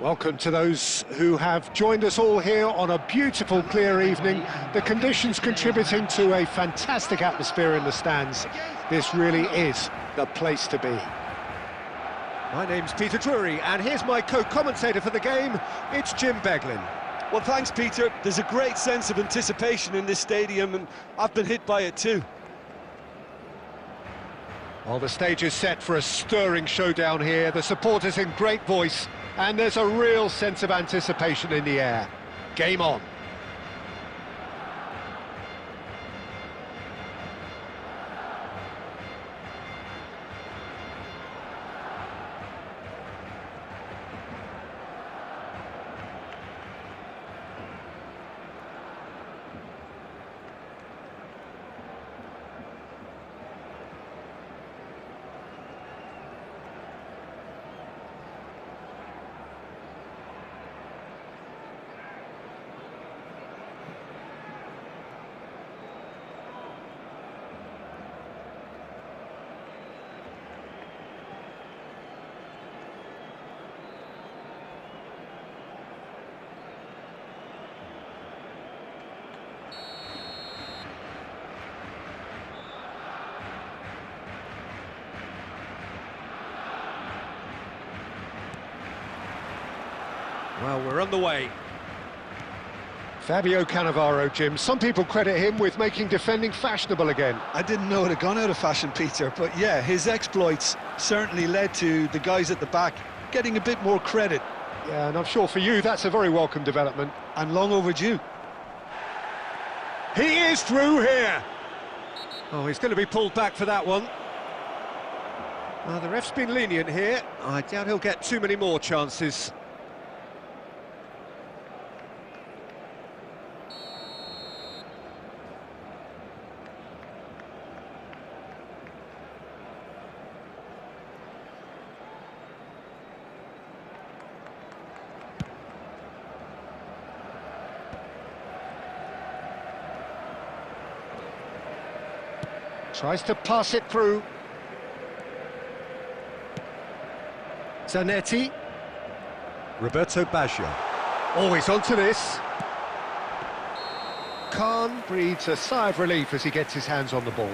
Welcome to those who have joined us all here on a beautiful, clear evening. The conditions contributing to a fantastic atmosphere in the stands. This really is the place to be. My name's Peter Drury, and here's my co-commentator for the game. It's Jim Beglin. Well, thanks, Peter. There's a great sense of anticipation in this stadium, and I've been hit by it too. Well, the stage is set for a stirring showdown here. The supporters in great voice, and there's a real sense of anticipation in the air. Game on. Well, we're on the way. Fabio Cannavaro, Jim. Some people credit him with making defending fashionable again. I didn't know it had gone out of fashion, Peter, but yeah, his exploits certainly led to the guys at the back getting a bit more credit. Yeah, and I'm sure for you that's a very welcome development. And long overdue. He is through here! Oh, he's going to be pulled back for that one. The ref's been lenient here. I doubt he'll get too many more chances. Tries to pass it through. Zanetti. Roberto Baggio. Always onto this. Khan breathes a sigh of relief as he gets his hands on the ball.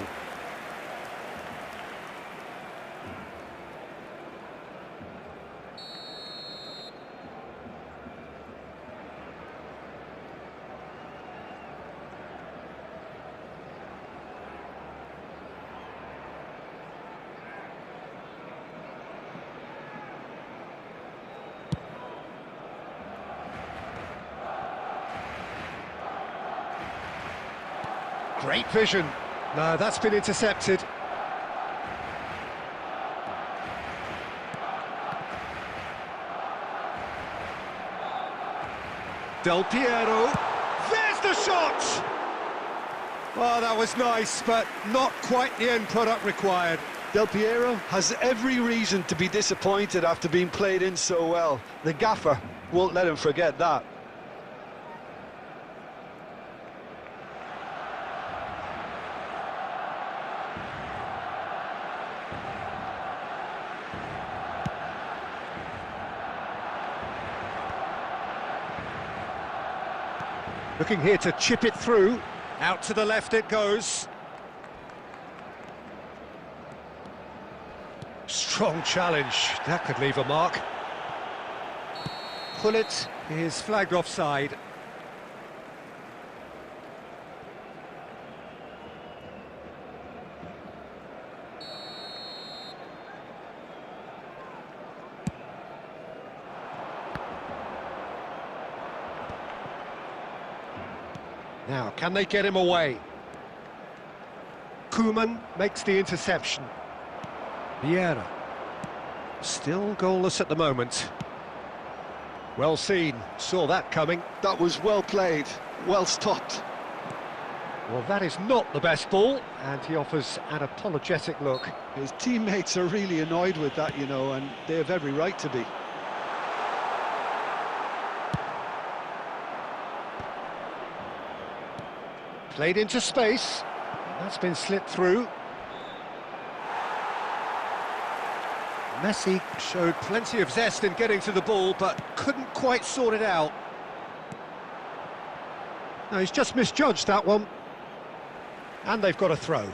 Great vision. No, that's been intercepted. Del Piero. There's the shot! Well, that was nice, but not quite the end product required. Del Piero has every reason to be disappointed after being played in so well. The gaffer won't let him forget that. Looking here to chip it through. Out to the left it goes. Strong challenge. That could leave a mark. Gullit is flagged offside. Now, can they get him away? Koeman makes the interception. Vieira. Still goalless at the moment. Well seen, saw that coming. That was well played, well stopped. Well, that is not the best ball, and he offers an apologetic look. His teammates are really annoyed with that, you know, and they have every right to be. Played into space. That's been slipped through. Messi showed plenty of zest in getting to the ball, but couldn't quite sort it out. No, he's just misjudged that one. And they've got a throw.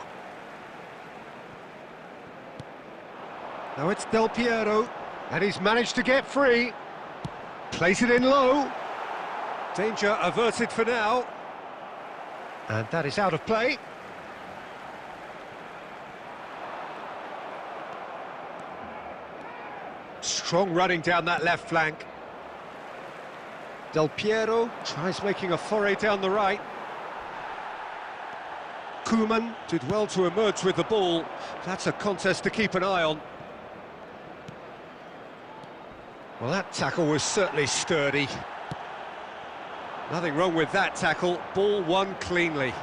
Now it's Del Piero, and he's managed to get free. Plays it in low. Danger averted for now. And that is out of play. Strong running down that left flank. Del Piero tries making a foray down the right. Koeman did well to emerge with the ball. That's a contest to keep an eye on. Well, that tackle was certainly sturdy. Nothing wrong with that tackle. Ball won cleanly.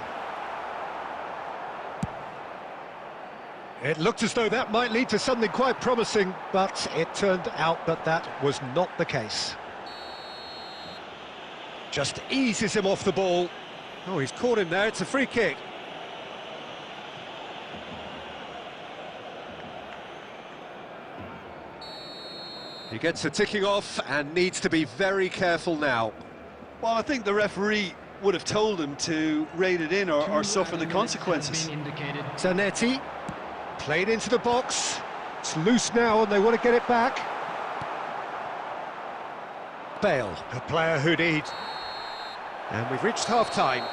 It looked as though that might lead to something quite promising, but it turned out that that was not the case. Just eases him off the ball. Oh, he's caught him there. It's a free kick. He gets a ticking off and needs to be very careful now. Well, I think the referee would have told him to rein it in or suffer the consequences. Zanetti played into the box. It's loose now and they want to get it back. Bale, a player who needs. And we've reached half-time.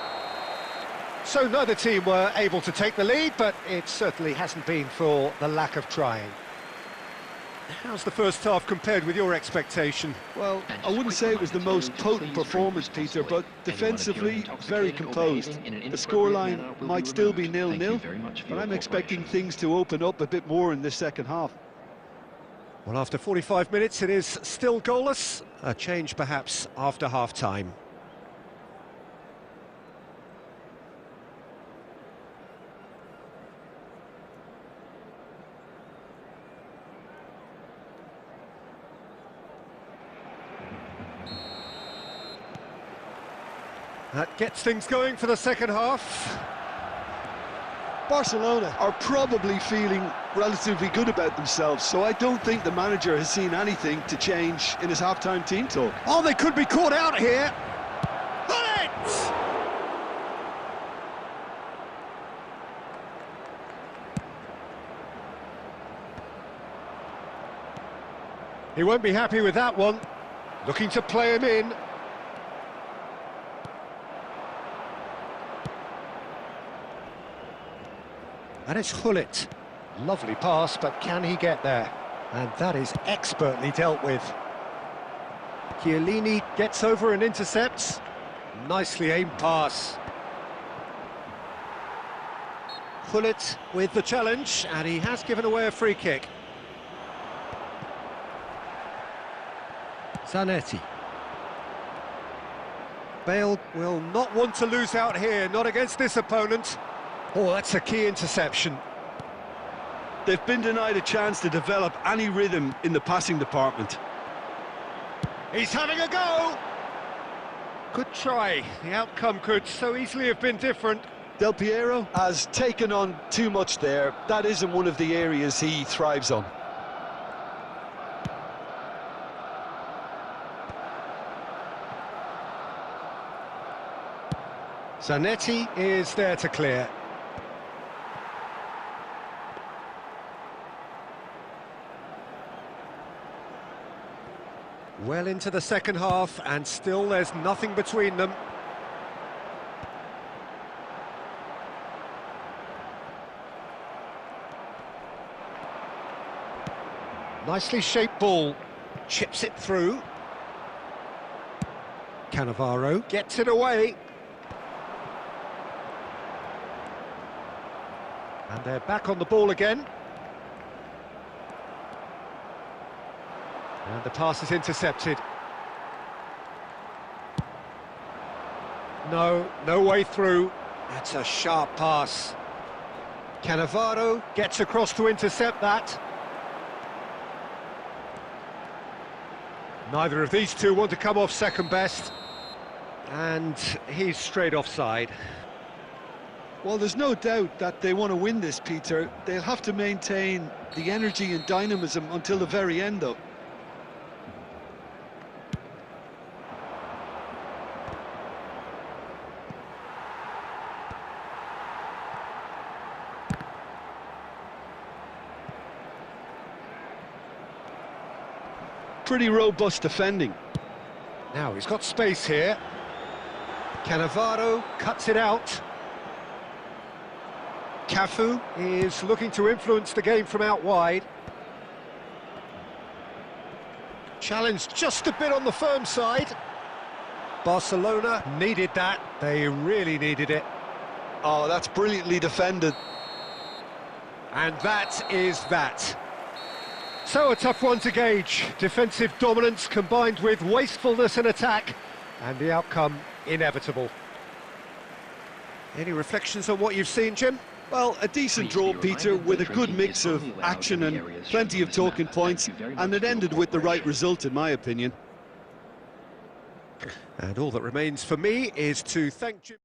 So neither team were able to take the lead, but it certainly hasn't been for the lack of trying. How's the first half compared with your expectation? Well, I wouldn't say it was the most potent performance, Peter, but defensively, very composed. The scoreline might still be 0-0, but I'm expecting things to open up a bit more in this second half. Well, after 45 minutes, it is still goalless. A change, perhaps, after half-time. That gets things going for the second half. Barcelona are probably feeling relatively good about themselves, so I don't think the manager has seen anything to change in his half-time team talk. Oh, they could be caught out here. Got it! He won't be happy with that one. Looking to play him in. And it's Gullit. Lovely pass, but can he get there? And that is expertly dealt with. Chiellini gets over and intercepts. Nicely aimed pass. Gullit with the challenge, and he has given away a free kick. Zanetti. Bale will not want to lose out here, not against this opponent. Oh, that's a key interception. They've been denied a chance to develop any rhythm in the passing department. He's having a go! Good try. The outcome could so easily have been different. Del Piero has taken on too much there. That isn't one of the areas he thrives on. Zanetti is there to clear. Well into the second half, and still there's nothing between them. Nicely shaped ball, chips it through. Cannavaro gets it away. And they're back on the ball again. And the pass is intercepted. No way through. That's a sharp pass. Cannavaro gets across to intercept that. Neither of these two want to come off second best. And he's straight offside. Well, there's no doubt that they want to win this, Peter. They'll have to maintain the energy and dynamism until the very end, though. Pretty robust defending. Now he's got space here. Cannavaro cuts it out. Cafu is looking to influence the game from out wide. Challenged just a bit on the firm side. Barcelona needed that. They really needed it. Oh, that's brilliantly defended. And that is that. So a tough one to gauge. Defensive dominance combined with wastefulness in attack, and the outcome inevitable. Any reflections on what you've seen, Jim? Well, a decent draw, Peter, with a good mix of action and plenty of talking points, and it ended with the right result, in my opinion. And all that remains for me is to thank Jim.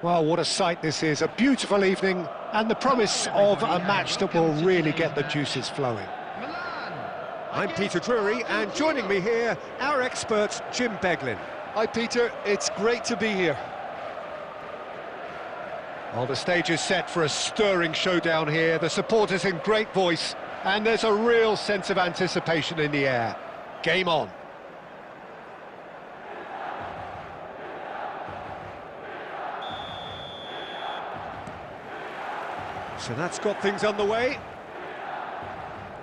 Well, what a sight this is, a beautiful evening, and the promise of a match that will really get the juices flowing. I'm Peter Drury, and joining me here, our expert, Jim Beglin. Hi, Peter. It's great to be here. Well, the stage is set for a stirring showdown here, the supporters in great voice, and there's a real sense of anticipation in the air. Game on. So that's got things underway.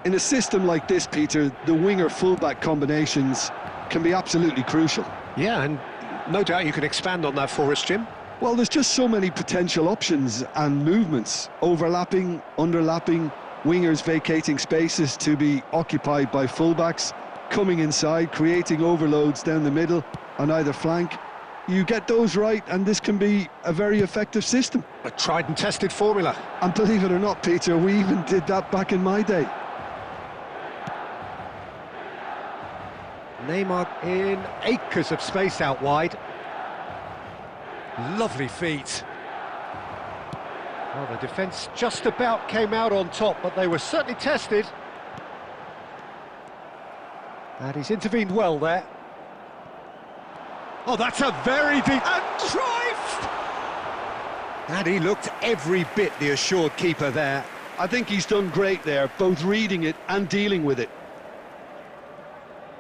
In a system like this, Peter, the winger-fullback combinations can be absolutely crucial. Yeah, and no doubt you can expand on that for us, Jim. Well, there's just so many potential options and movements. Overlapping, underlapping, wingers vacating spaces to be occupied by fullbacks, coming inside, creating overloads down the middle on either flank. You get those right, and this can be a very effective system. A tried and tested formula. And believe it or not, Peter, we even did that back in my day. Neymar in acres of space out wide. Lovely feet. Well, the defence just about came out on top, but they were certainly tested. And he's intervened well there. Oh, that's a very deep... And Cruyff! And he looked every bit the assured keeper there. I think he's done great there, both reading it and dealing with it.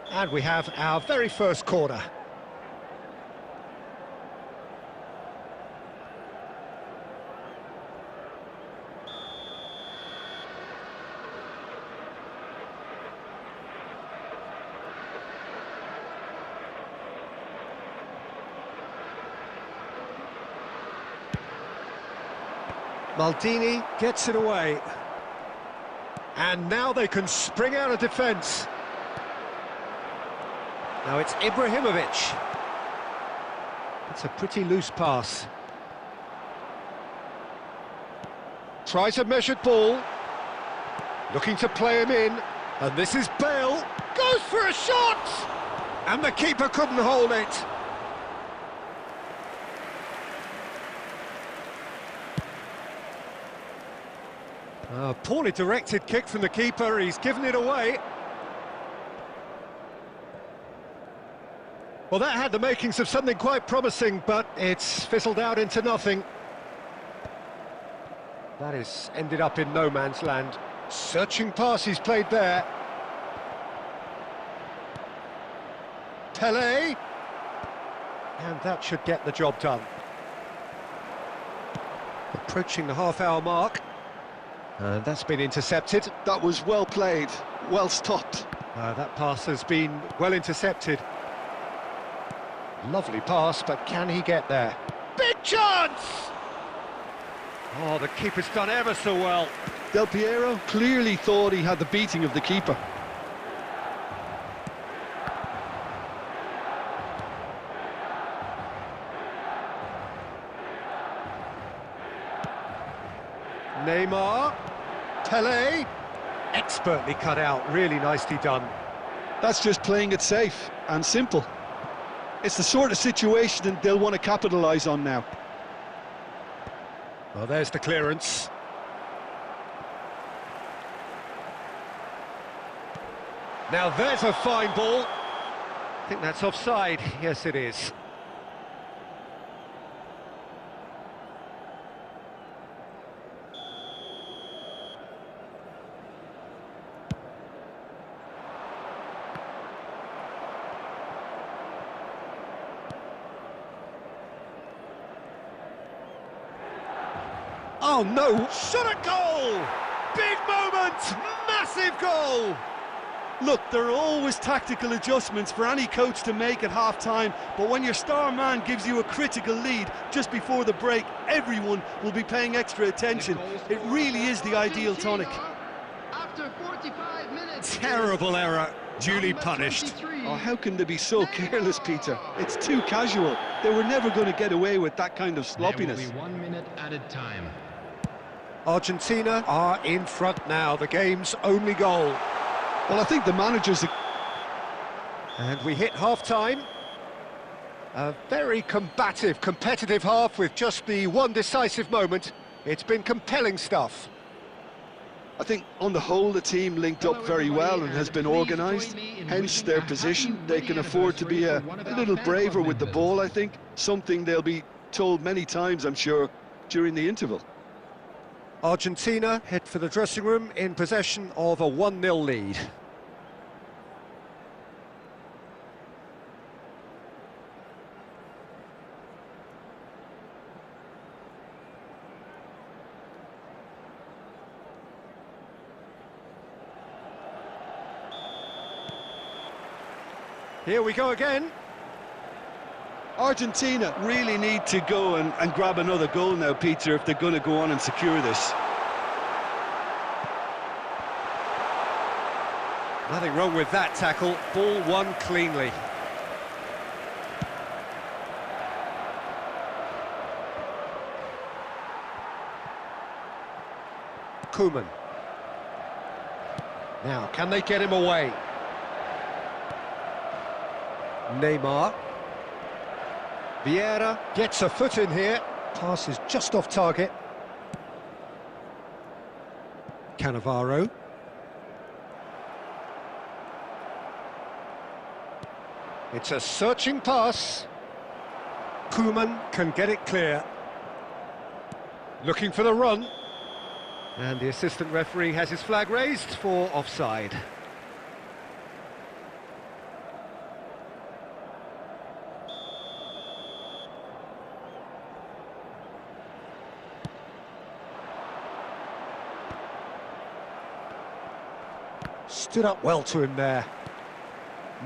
And we have our very first corner. Maldini gets it away. And now they can spring out of defence. Now it's Ibrahimovic. It's a pretty loose pass. Tries a measured ball. Looking to play him in. And this is Bale. Goes for a shot! And the keeper couldn't hold it. A poorly directed kick from the keeper, he's given it away. Well, that had the makings of something quite promising, but it's fizzled out into nothing. That has ended up in no man's land. Searching pass he's played there. Pele. And that should get the job done. Approaching the half-hour mark. And that's been intercepted. That was well played, well stopped. That pass has been well intercepted. Lovely pass, but can he get there? Big chance! Oh, the keeper's done ever so well. Del Piero clearly thought he had the beating of the keeper. Neymar. Pele. Expertly cut out, really nicely done. That's just playing it safe and simple. It's the sort of situation they'll want to capitalise on now. Well, there's the clearance. Now there's a fine ball. I think that's offside. Yes, it is. Oh no! Shot a goal! Big moment! Massive goal! Look, there are always tactical adjustments for any coach to make at half-time, but when your star man gives you a critical lead just before the break, everyone will be paying extra attention. It really is the ideal tonic. After 45 minutes, Terrible error, duly punished. Oh, how can they be so careless, Peter? It's too casual. They were never going to get away with that kind of sloppiness. There will be 1 minute added time. Argentina are in front now, the game's only goal. Well, I think the managers... And we hit half-time. A very combative, competitive half with just the one decisive moment. It's been compelling stuff. I think on the whole the team linked up very well and has been organised, hence their position. They can afford to be a little braver with the ball, I think, something they'll be told many times, I'm sure, during the interval. Argentina head for the dressing room in possession of a 1-0 lead. Here we go again. Argentina really need to go and grab another goal now, Peter, if they're going to go on and secure this. Nothing wrong with that tackle. Ball won cleanly. Koeman. Now, can they get him away? Neymar. Vieira gets a foot in here. Pass is just off target. Cannavaro. It's a searching pass. Koeman can get it clear. Looking for the run. And the assistant referee has his flag raised for offside. Stood up well to him there.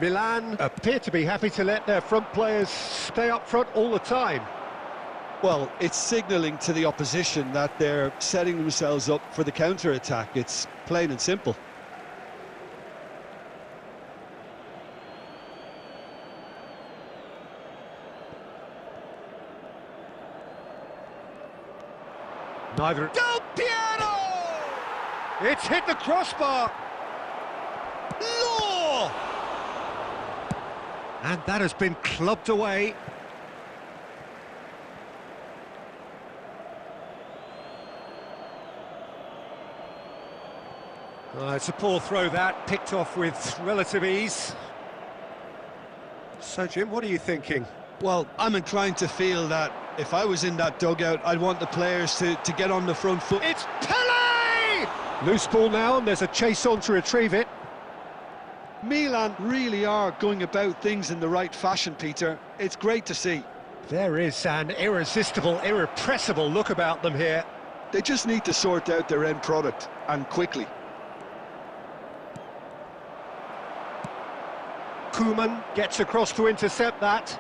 Milan appear to be happy to let their front players stay up front all the time. Well, it's signalling to the opposition that they're setting themselves up for the counter-attack. It's plain and simple. Neither... Del Piero! It's hit the crossbar! Law! And that has been clubbed away. It's a poor throw that, picked off with relative ease. So, Jim, what are you thinking? Well, I'm inclined to feel that if I was in that dugout, I'd want the players to get on the front foot. It's Pele! Loose ball now, and there's a chase on to retrieve it. Milan really are going about things in the right fashion, Peter. It's great to see. There is an irresistible, irrepressible look about them here. They just need to sort out their end product, and quickly. Koeman gets across to intercept that.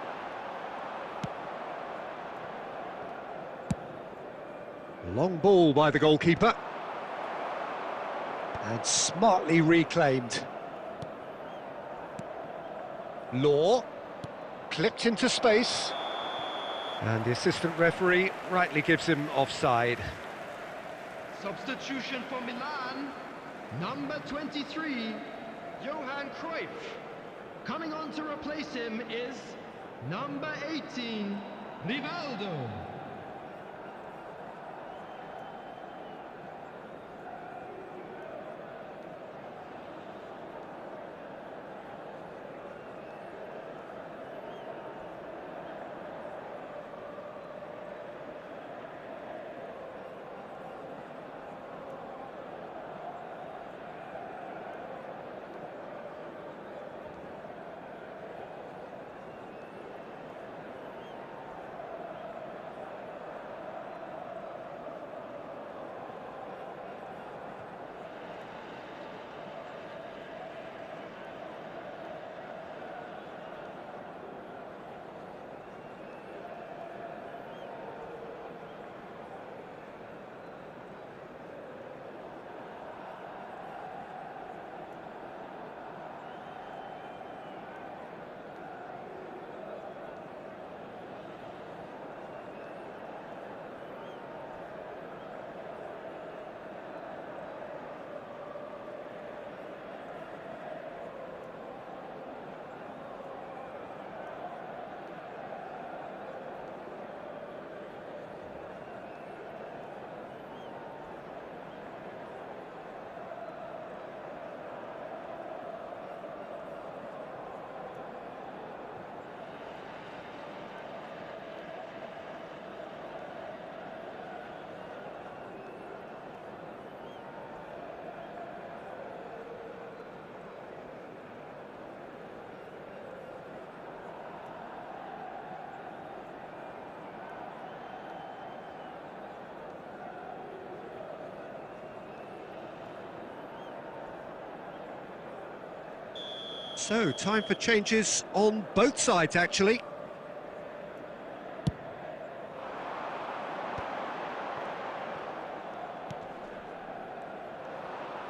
Long ball by the goalkeeper. And smartly reclaimed. Law, clipped into space. And the assistant referee rightly gives him offside. Substitution for Milan, number 23, Johan Cruyff. Coming on to replace him is number 18, Rivaldo. So, time for changes on both sides, actually.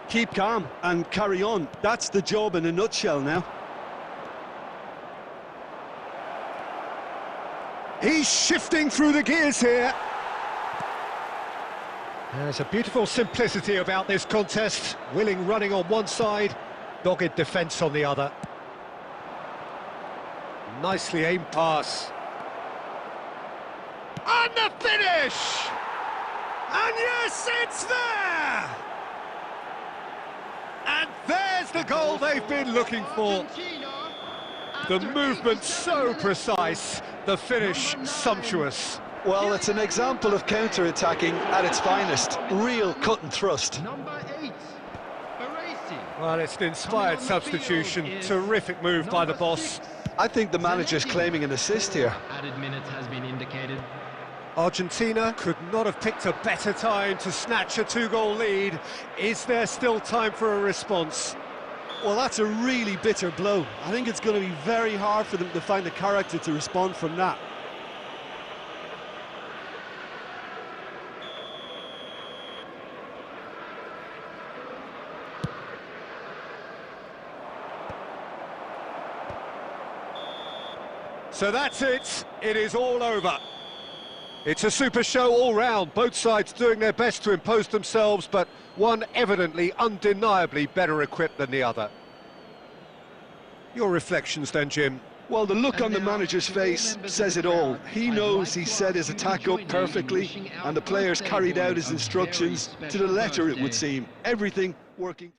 Keep calm and carry on. That's the job in a nutshell now. He's shifting through the gears here. There's a beautiful simplicity about this contest. Willing running on one side, dogged defence on the other. Nicely aimed pass. And the finish! And yes, it's there! And there's the goal they've been looking for. The movement so precise, the finish sumptuous. Well, it's an example of counter-attacking at its finest. Real cut and thrust. Number 8, Baresi. Well, it's an inspired substitution. Terrific move by the boss. I think the manager's claiming an assist here. Added minutes has been indicated. Argentina could not have picked a better time to snatch a two-goal lead. Is there still time for a response? Well, that's a really bitter blow. I think it's going to be very hard for them to find the character to respond from that. So that's it. It is all over. It's a super show all round, both sides doing their best to impose themselves, but one evidently, undeniably better equipped than the other. Your reflections then, Jim? Well, the look on the manager's face says it all. He knows he set his attack up perfectly, and the players carried out his instructions to the letter, it would seem. Everything working.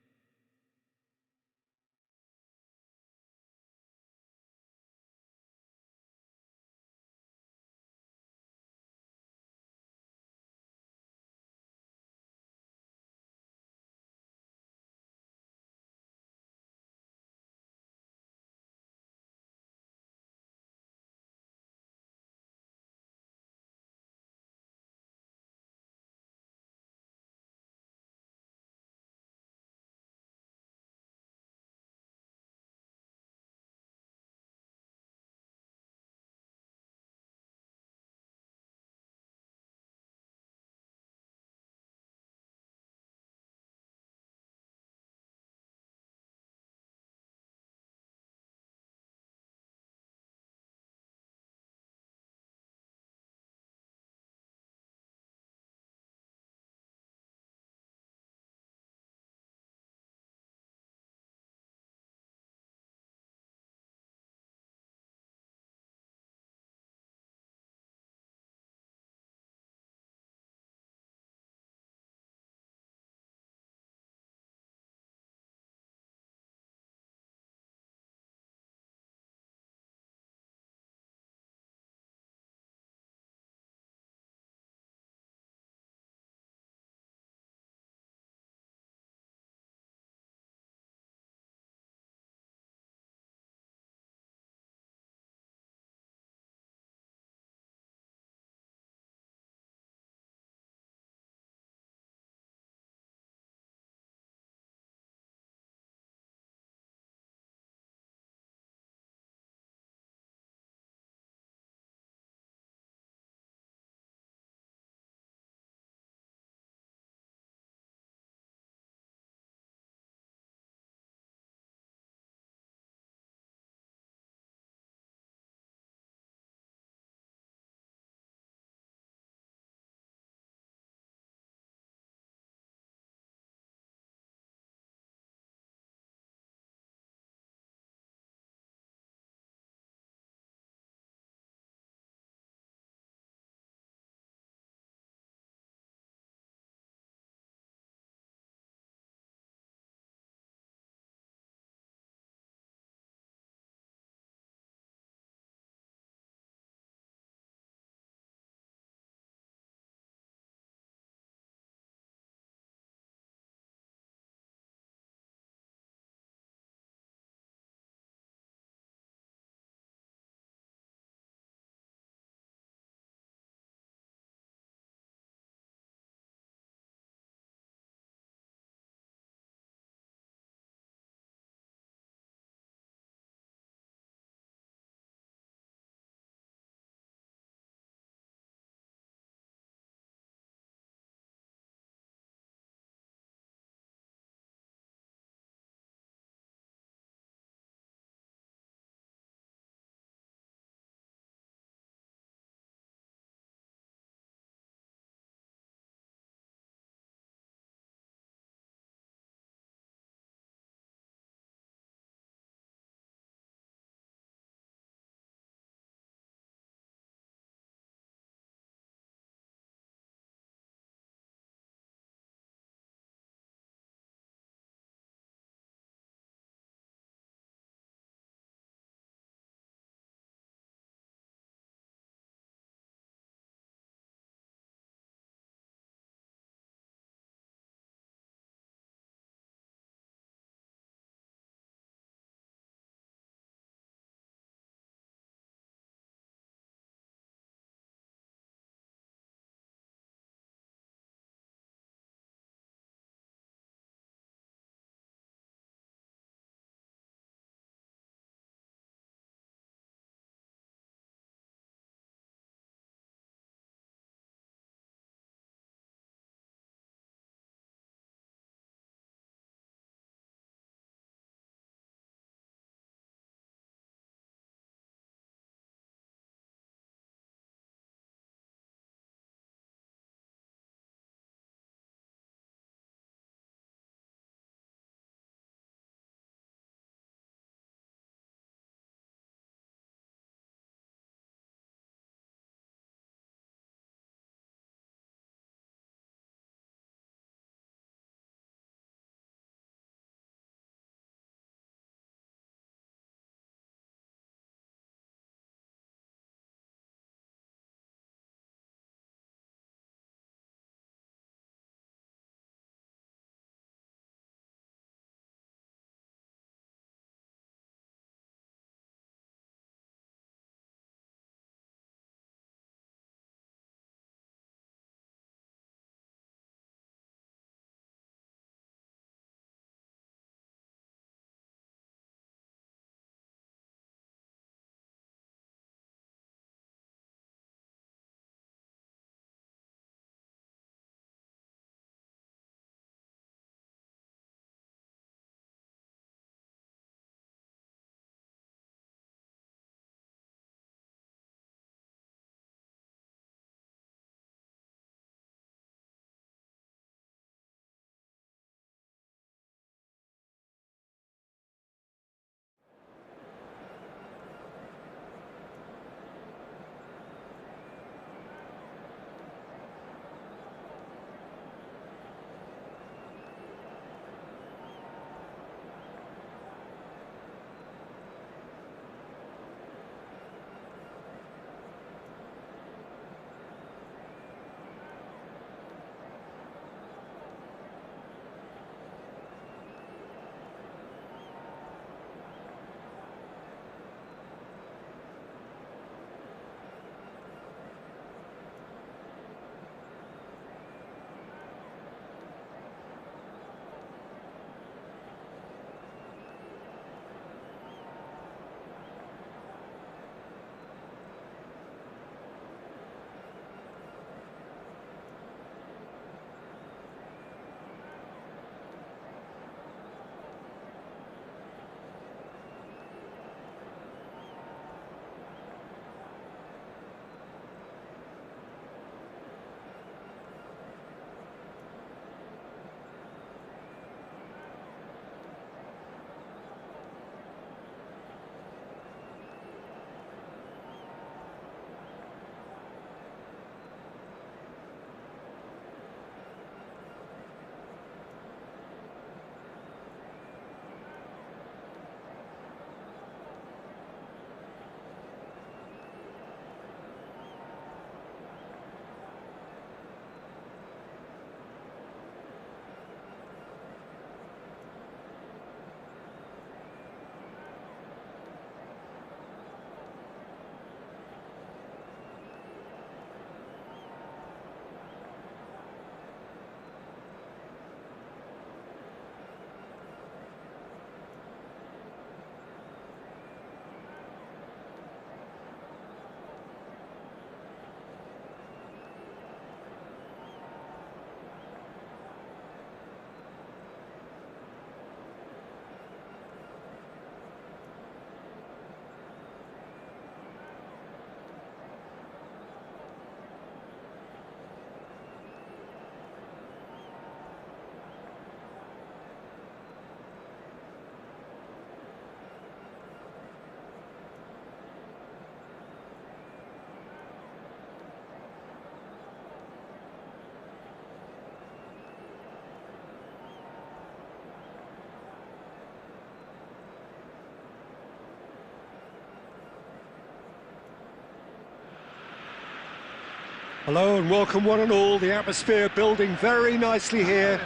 Hello and welcome one and all. The atmosphere building very nicely here.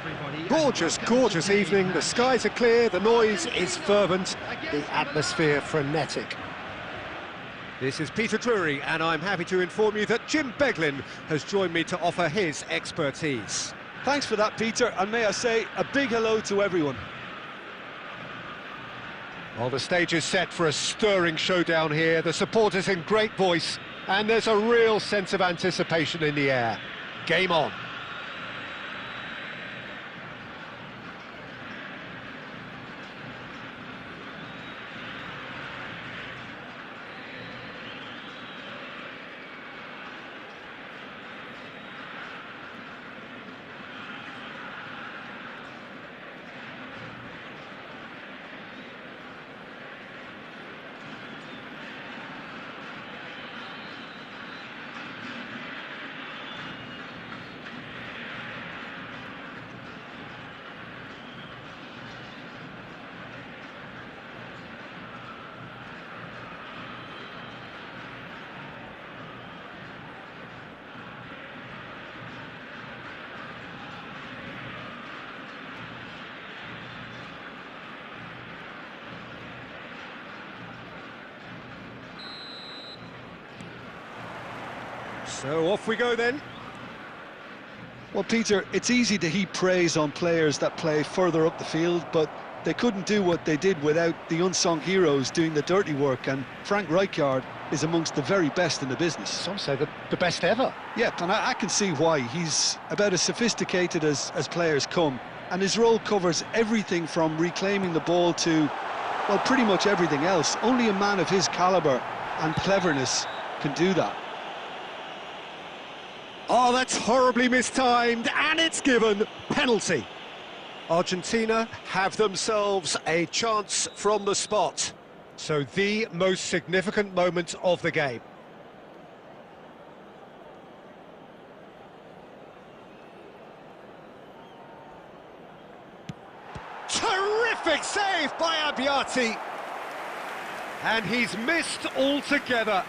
Gorgeous, gorgeous evening. The skies are clear, the noise is fervent, the atmosphere frenetic. This is Peter Drury and I'm happy to inform you that Jim Beglin has joined me to offer his expertise. Thanks for that, Peter, and may I say a big hello to everyone. Well, the stage is set for a stirring showdown here. The supporters in great voice, and there's a real sense of anticipation in the air. Game on. So off we go then. Well, Peter, it's easy to heap praise on players that play further up the field, but they couldn't do what they did without the unsung heroes doing the dirty work, and Frank Rijkaard is amongst the very best in the business. Some say the best ever. Yeah, and I can see why. He's about as sophisticated as players come, and his role covers everything from reclaiming the ball to, well, pretty much everything else. Only a man of his calibre and cleverness can do that. Oh, that's horribly mistimed, and it's given. Penalty. Argentina have themselves a chance from the spot. So the most significant moment of the game. Terrific save by Abbiati. And he's missed altogether.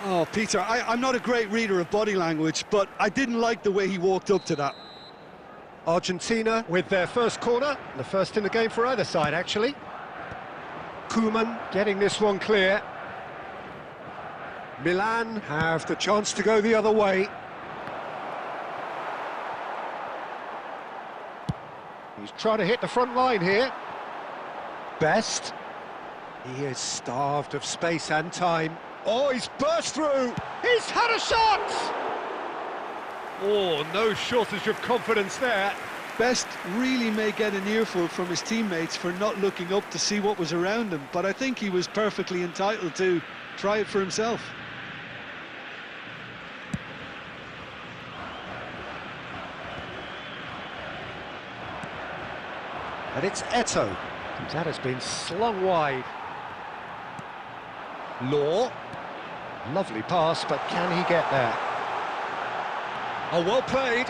Oh, Peter, I'm not a great reader of body language, but I didn't like the way he walked up to that. Argentina with their first corner, the first in the game for either side, actually. Koeman getting this one clear. Milan have the chance to go the other way. He's trying to hit the front line here. Best. He is starved of space and time. Oh, he's burst through! He's had a shot! Oh, no shortage of confidence there. Best really may get an earful from his teammates for not looking up to see what was around him, but I think he was perfectly entitled to try it for himself. And it's Eto'o. That has been slung wide. Law. Lovely pass, but can he get there? Oh, well played.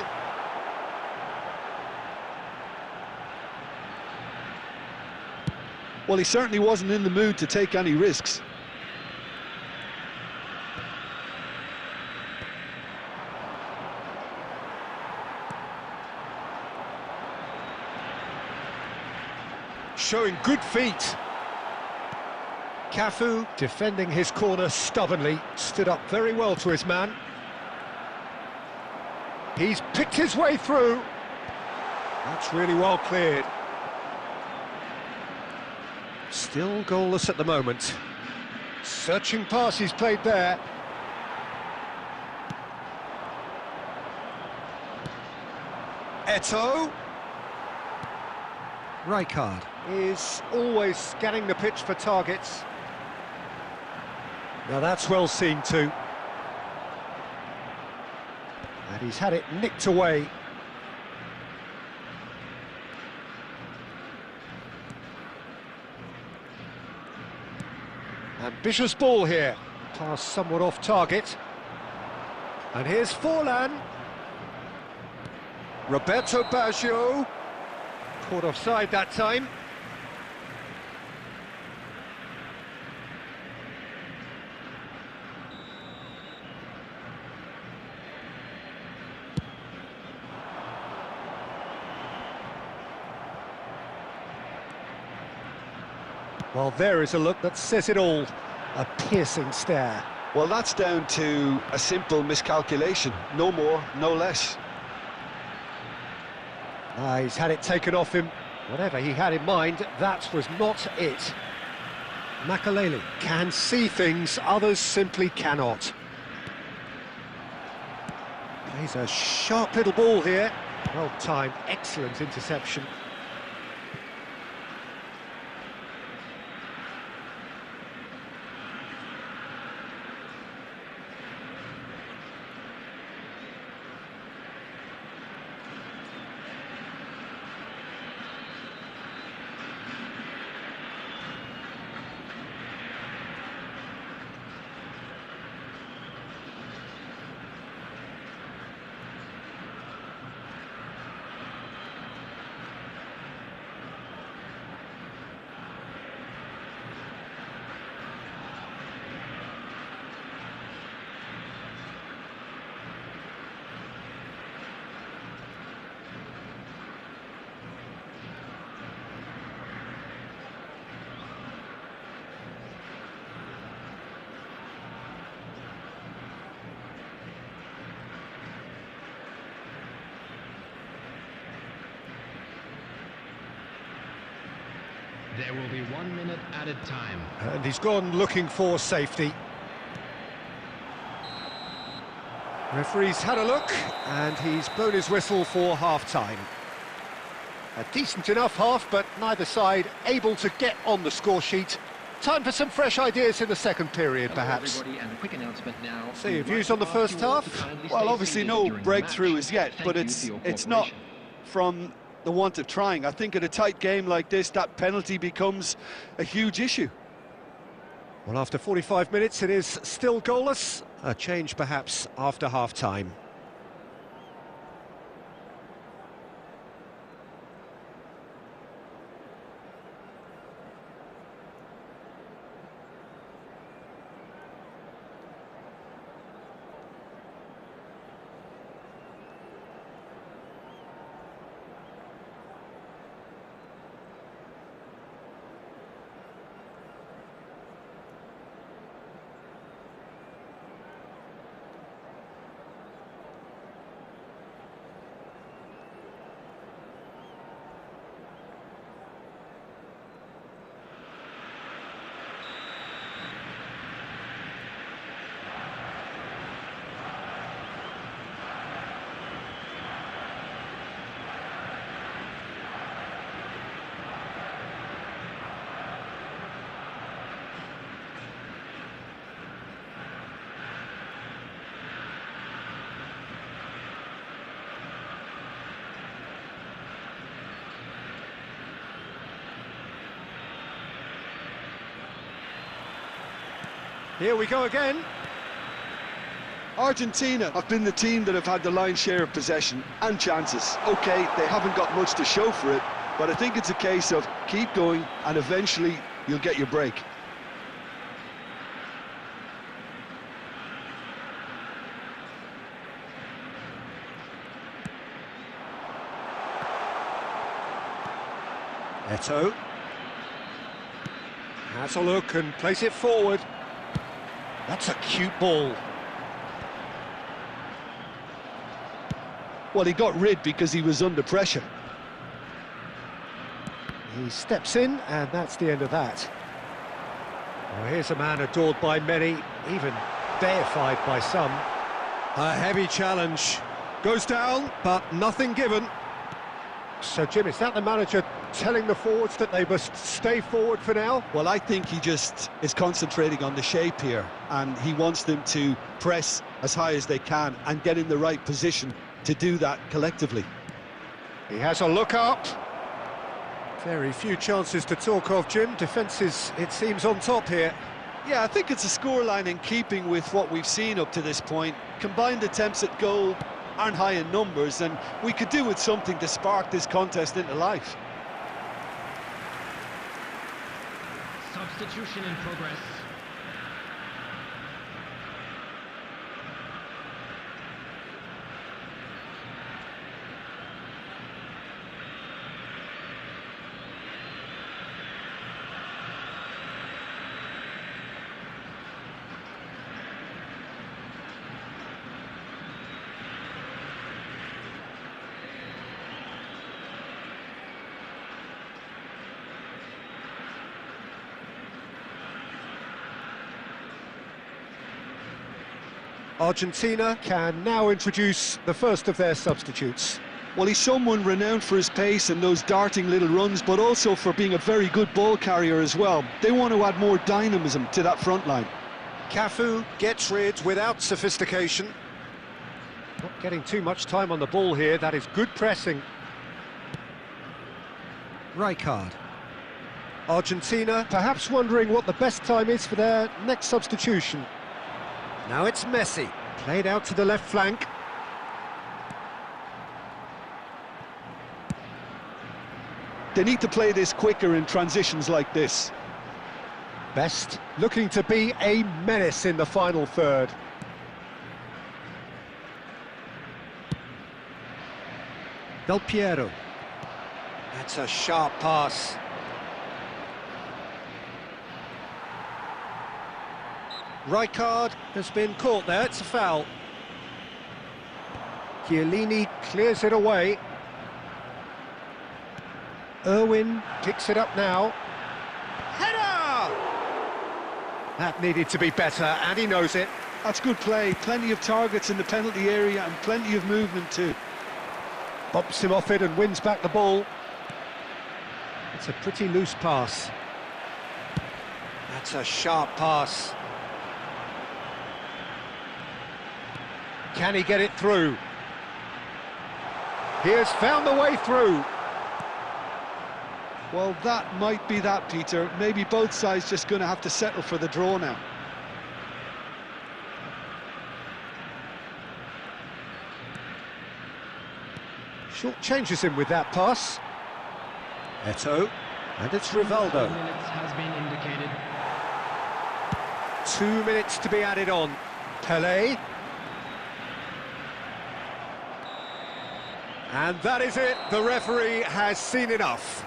Well, he certainly wasn't in the mood to take any risks. Showing good feet. Cafu defending his corner stubbornly, stood up very well to his man. He's picked his way through. That's really well cleared. Still goalless at the moment. Searching pass he's played there. Eto'o. Rijkaard is always scanning the pitch for targets. Now that's well seen too. And he's had it nicked away. Ambitious ball here. Pass somewhat off target. And here's Forlan. Roberto Baggio. Caught offside that time. Well, there is a look that says it all. A piercing stare. Well, that's down to a simple miscalculation. No more, no less. He's had it taken off him. Whatever he had in mind, that was not it. Makaleli can see things others simply cannot. Plays a sharp little ball here. Well timed, excellent interception. There will be 1 minute added time. And he's gone looking for safety. Referee's had a look, and he's blown his whistle for half-time. A decent enough half, but neither side able to get on the score sheet. Time for some fresh ideas in the second period, perhaps. And a quick announcement now. So your views on the first half? Well, obviously no breakthrough as yet, but it's not from the want of trying. I think at a tight game like this, that penalty becomes a huge issue. Well, after 45 minutes, it is still goalless. A change, perhaps, after half-time. Here we go again. Argentina have been the team that have had the lion's share of possession and chances. OK, they haven't got much to show for it, but I think it's a case of keep going and eventually you'll get your break. Eto. Has a look and plays it forward. That's a cute ball. Well, he got rid because he was under pressure. He steps in, and that's the end of that. Well, here's a man adored by many, even deified by some. A heavy challenge. Goes down, but nothing given. So, Jim, is that the manager telling the forwards that they must stay forward for now? Well, I think he just is concentrating on the shape here, and he wants them to press as high as they can and get in the right position to do that collectively. He has a look up. Very few chances to talk of, Jim. Defence is, it seems, on top here. Yeah, I think it's a scoreline in keeping with what we've seen up to this point. Combined attempts at goal aren't high in numbers, and we could do with something to spark this contest into life. Substitution in progress. Argentina can now introduce the first of their substitutes. Well, he's someone renowned for his pace and those darting little runs, but also for being a very good ball carrier as well. They want to add more dynamism to that front line. Cafu gets rid without sophistication. Not getting too much time on the ball here, that is good pressing. Rijkaard. Argentina perhaps wondering what the best time is for their next substitution. Now it's Messi. Played out to the left flank. They need to play this quicker in transitions like this. Best looking to be a menace in the final third. Del Piero. That's a sharp pass. Rijkaard has been caught there, it's a foul. Chiellini clears it away. Irwin picks it up now. Header! That needed to be better, and he knows it. That's good play. Plenty of targets in the penalty area and plenty of movement too. Bumps him off it and wins back the ball. It's a pretty loose pass. That's a sharp pass. Can he get it through? He has found the way through. Well, that might be that, Peter. Maybe both sides just going to have to settle for the draw now. Short changes him with that pass. Eto'o. And it's Rivaldo. 2 minutes has been indicated. 2 minutes to be added on. Pelé. And that is it. The referee has seen enough.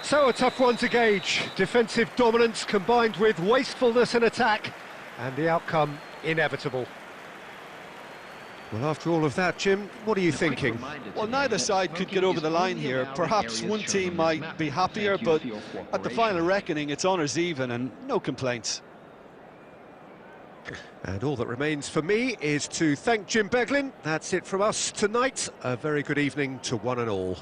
So a tough one to gauge. Defensive dominance combined with wastefulness in attack, and the outcome inevitable. Well, after all of that, Jim, what are you thinking? Well, neither side could get over the line here. Perhaps one team might be happier, but at the final reckoning, it's honours even and no complaints. And all that remains for me is to thank Jim Beglin. That's it from us tonight. A very good evening to one and all.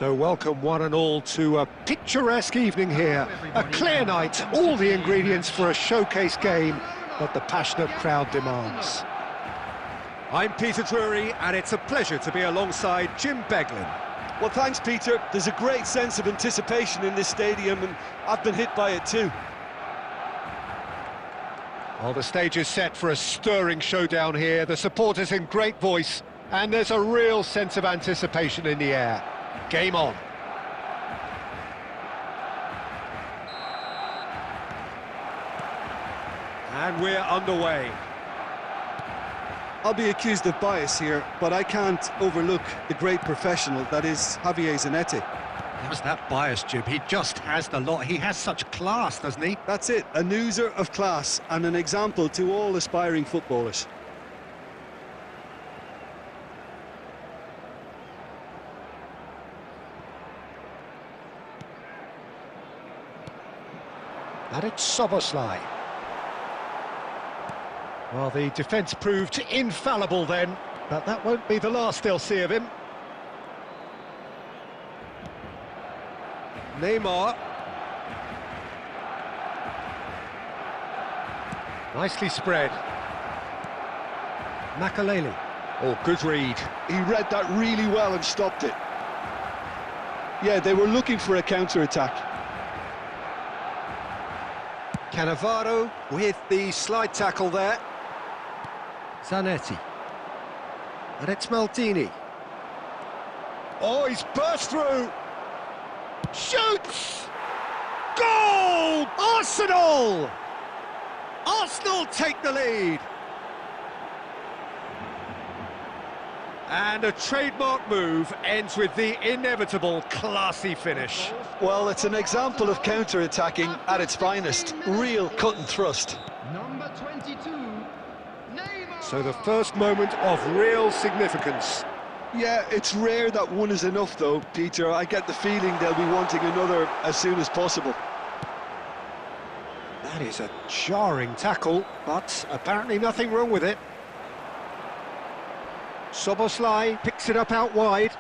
So welcome one and all to a picturesque evening here. A clear night, all the ingredients for a showcase game that the passionate crowd demands. I'm Peter Drury, and it's a pleasure to be alongside Jim Beglin. Well, thanks, Peter. There's a great sense of anticipation in this stadium, and I've been hit by it too. Well, the stage is set for a stirring showdown here. The supporters in great voice, and there's a real sense of anticipation in the air. Game on. And we're underway. I'll be accused of bias here, but I can't overlook the great professional that is Javier Zanetti. How's that bias, Jim? He just has the lot. He has such class, doesn't he? That's it, an oozer of class and an example to all aspiring footballers. And it's Soboslai. Well, the defence proved infallible then, but that won't be the last they'll see of him. Neymar. Nicely spread. Makaleli. Oh, good read. He read that really well and stopped it. Yeah, they were looking for a counter-attack. Cannavaro with the slide tackle there. Zanetti. And it's Maldini. Oh, he's burst through. Shoots! Goal! Arsenal! Arsenal take the lead. And a trademark move ends with the inevitable classy finish. Well, it's an example of counter-attacking at its finest. Real cut and thrust. Number 22, Neymar. So the first moment of real significance. Yeah, it's rare that one is enough, though, Peter. I get the feeling they'll be wanting another as soon as possible. That is a jarring tackle, but apparently nothing wrong with it. Soboslai picks it up out wide.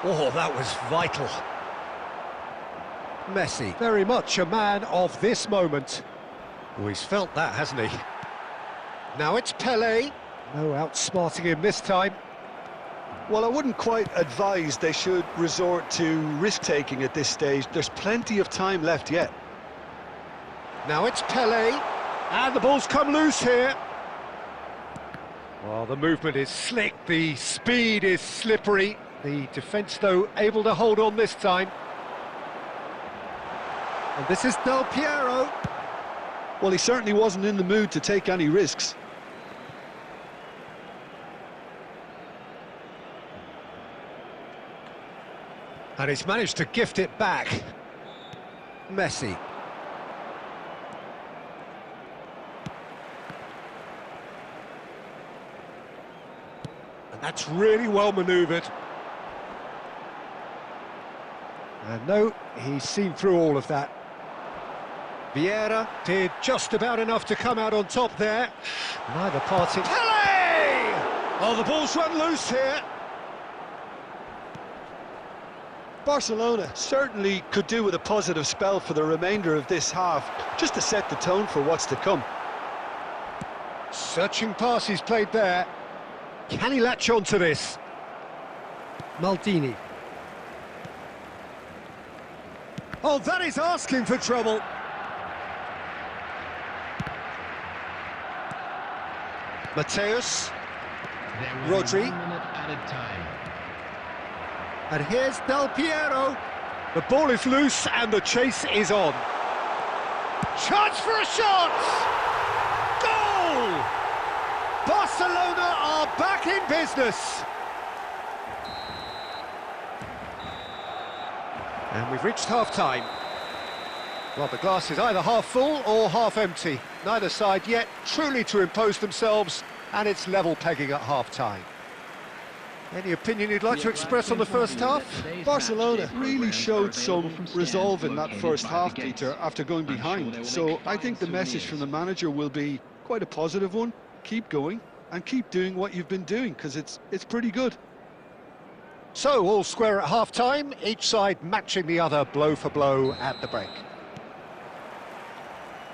Oh, that was vital. Messi, very much a man of this moment. Oh, he's felt that, hasn't he? Now it's Pelé. No outsmarting him this time. Well, I wouldn't quite advise they should resort to risk-taking at this stage. There's plenty of time left yet. Now it's Pelé. And the ball's come loose here. Well, the movement is slick, the speed is slippery. The defence, though, able to hold on this time. And this is Del Piero. Well, he certainly wasn't in the mood to take any risks. And he's managed to gift it back. Messi. And that's really well manoeuvred. And no, he's seen through all of that. Vieira did just about enough to come out on top there. Neither party... Pelé! Oh, the ball's run loose here. Barcelona certainly could do with a positive spell for the remainder of this half, just to set the tone for what's to come. Searching pass he's played there. Can he latch on to this? Maldini. Oh, that is asking for trouble. Mateus. Rodri. 1 minute added time. And here's Del Piero. The ball is loose and the chase is on. Chance for a shot! Goal! Barcelona are back in business. And we've reached half-time. Well, the glass is either half full or half empty. Neither side yet truly to impose themselves, and it's level pegging at half-time. Any opinion you'd like to express on the first half? Barcelona really showed some resolve in that first half, Peter, after going behind. So I think the message from the manager will be quite a positive one. Keep going and keep doing what you've been doing, because it's pretty good. So, all square at half-time, each side matching the other blow for blow at the break.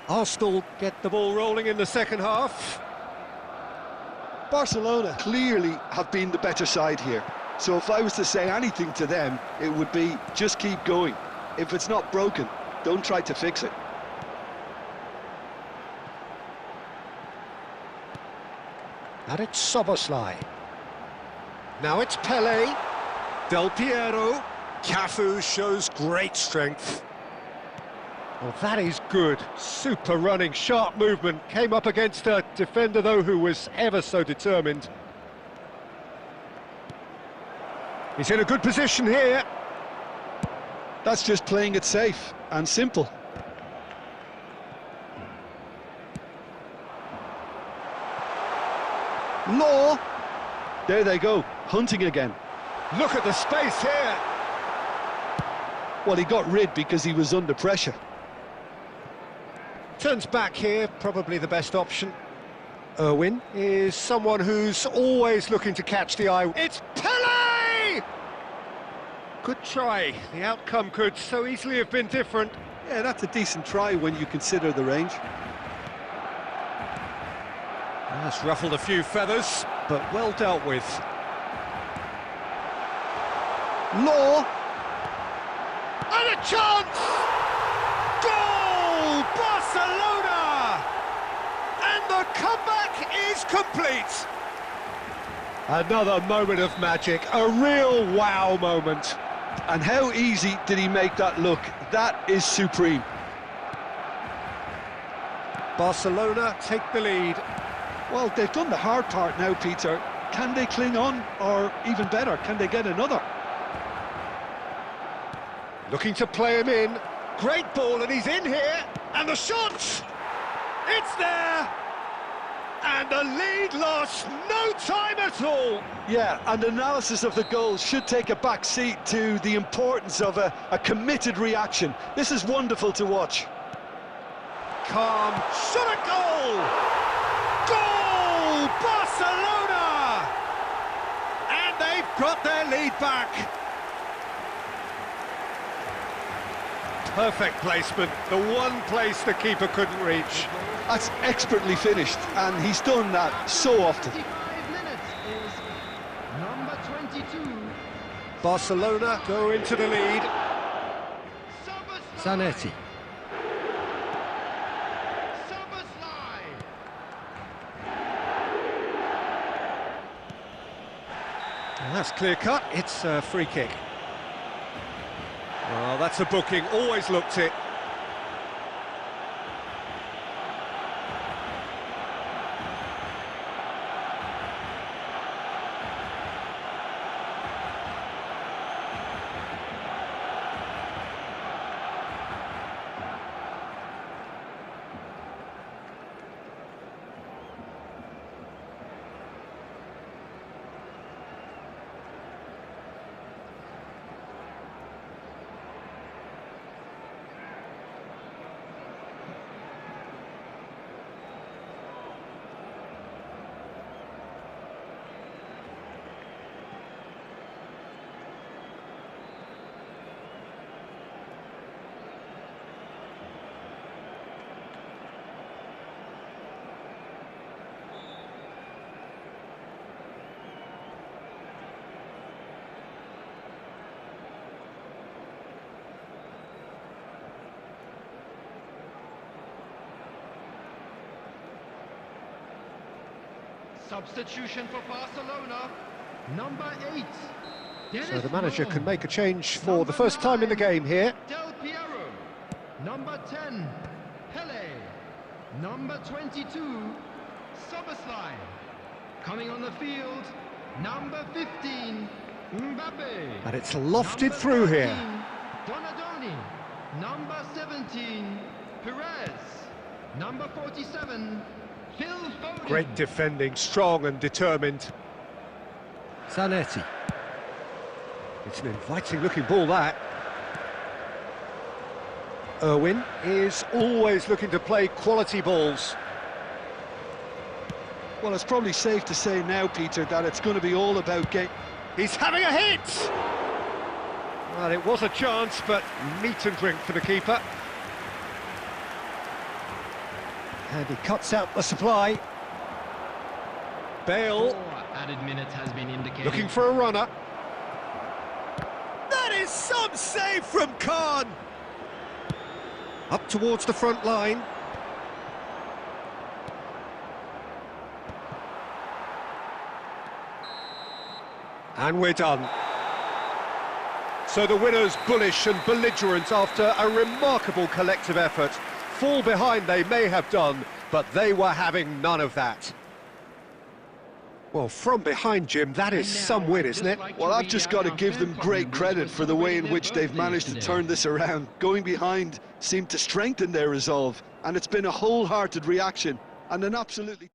Arsenal get the ball rolling in the second half. Barcelona clearly have been the better side here. So if I was to say anything to them, it would be just keep going. If it's not broken, don't try to fix it. And it's Szoboszlai. Now it's Pele. Del Piero. Cafu shows great strength. Well, that is good. Super running, sharp movement. Came up against a defender, though, who was ever so determined. He's in a good position here. That's just playing it safe and simple. Law. There they go, hunting again. Look at the space here. Well, he got rid because he was under pressure. Turns back here, probably the best option. Irwin is someone who's always looking to catch the eye. It's Pele! Good try. The outcome could so easily have been different. Yeah, that's a decent try when you consider the range. That's ruffled a few feathers, but well dealt with. Law. And a chance! Goal! Barcelona! And the comeback is complete. Another moment of magic, a real wow moment. And how easy did he make that look? That is supreme. Barcelona take the lead. Well, they've done the hard part now, Peter. Can they cling on, or even better, can they get another? Looking to play him in. Great ball, and he's in here. And the shot! It's there! And the lead lost no time at all. Yeah, and analysis of the goal should take a back seat to the importance of a committed reaction. This is wonderful to watch. Calm, shot a goal! Goal! Barcelona! And they've got their lead back. Perfect placement, the one place the keeper couldn't reach. That's expertly finished, and he's done that so often. 55 minutes is number 22. Barcelona go into the lead. Zanetti. Well, that's clear cut, it's a free kick. Well, that's a booking, always looked it. Substitution for Barcelona, number 8. So the manager can make a change for the first time in the game here. Del Piero, number 10. Pele, number 22. Szoboszlai, coming on the field, number 15. Mbappe, And it's lofted number through 13, here. Donadoni, number 17. Perez, number 47. Phil Foden. Great defending, strong and determined. Zanetti. It's an inviting looking ball, that. Irwin is always looking to play quality balls. Well, it's probably safe to say now, Peter, that it's going to be all about He's having a hit! Well, it was a chance, but meat and drink for the keeper. And he cuts out the supply. Bale. 4 added minutes has been indicated. Looking for a runner. That is some save from Khan! Up towards the front line. And we're done. So the winners bullish and belligerent after a remarkable collective effort. Fall behind they may have done, but they were having none of that. Well, from behind, Jim, that is some win, isn't it? Well, I've just got to give them great credit for the way in which they've managed to turn this around. Going behind seemed to strengthen their resolve, and it's been a wholehearted reaction and an absolutely...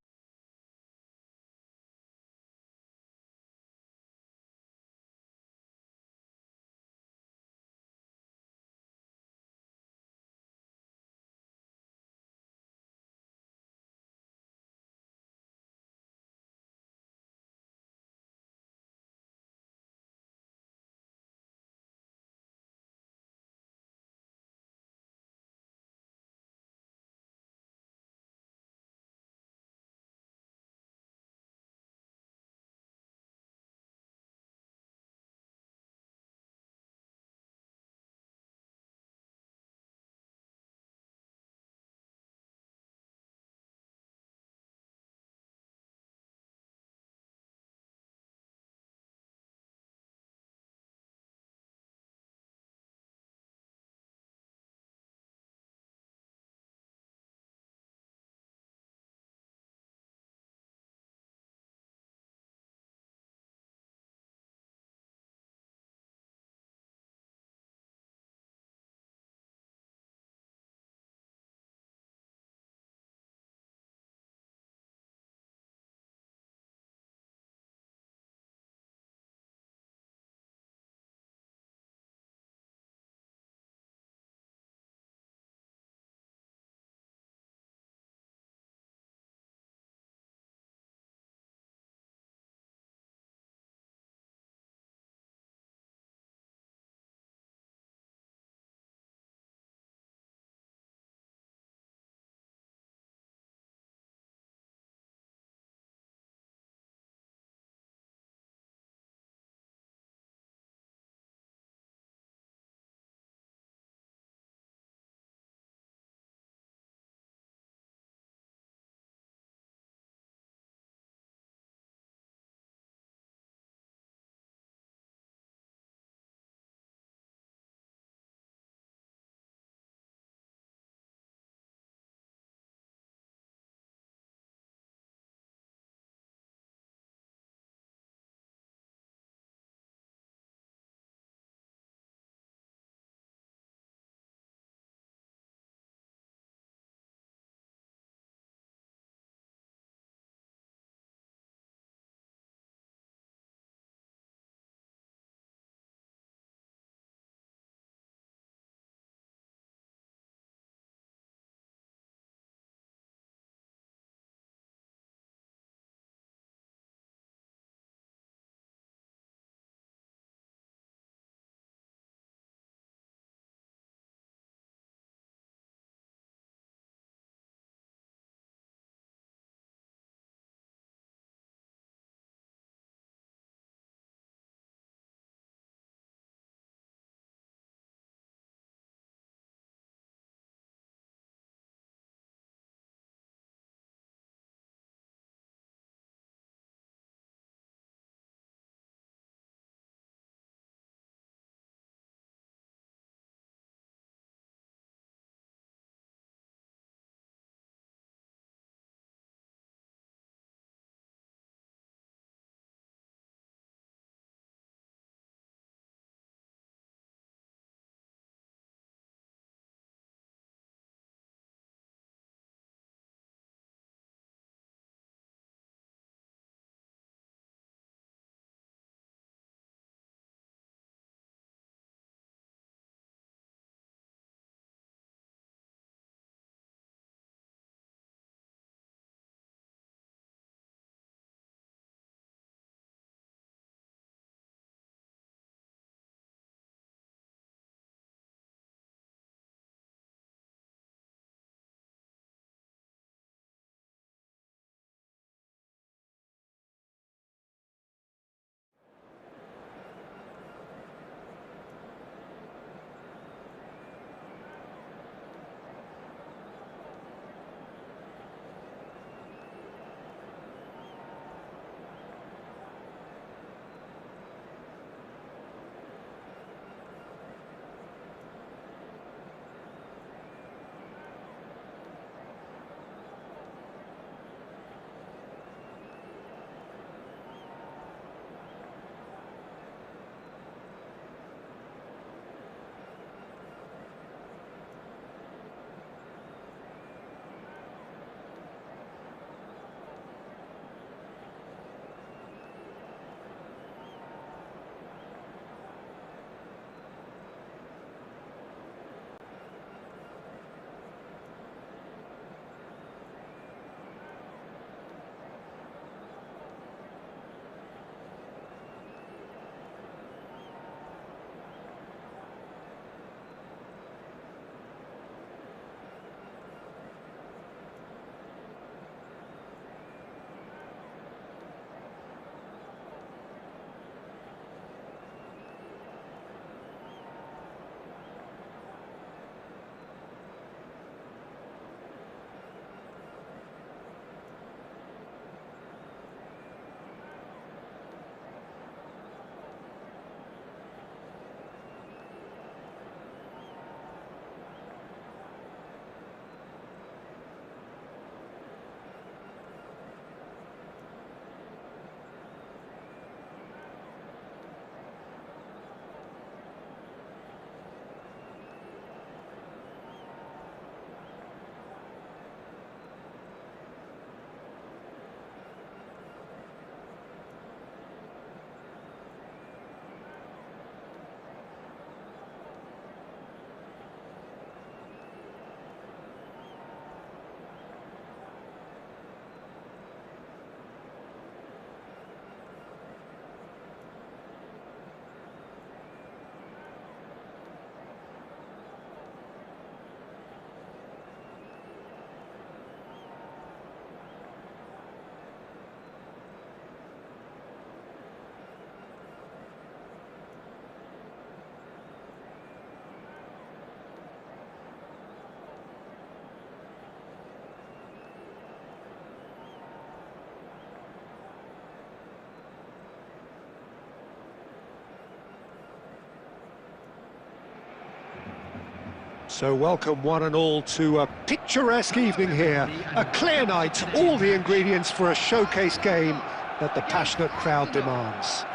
So welcome one and all to a picturesque evening here. A clear night, all the ingredients for a showcase game that the passionate crowd demands.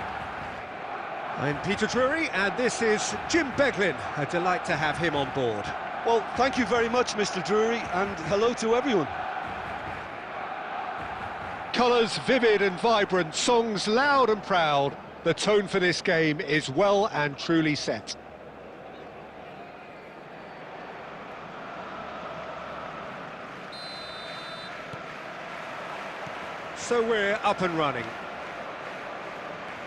I'm Peter Drury, and this is Jim Beglin. A delight to have him on board. Well, thank you very much, Mr. Drury, and hello to everyone. Colours vivid and vibrant, songs loud and proud. The tone for this game is well and truly set. So we're up and running.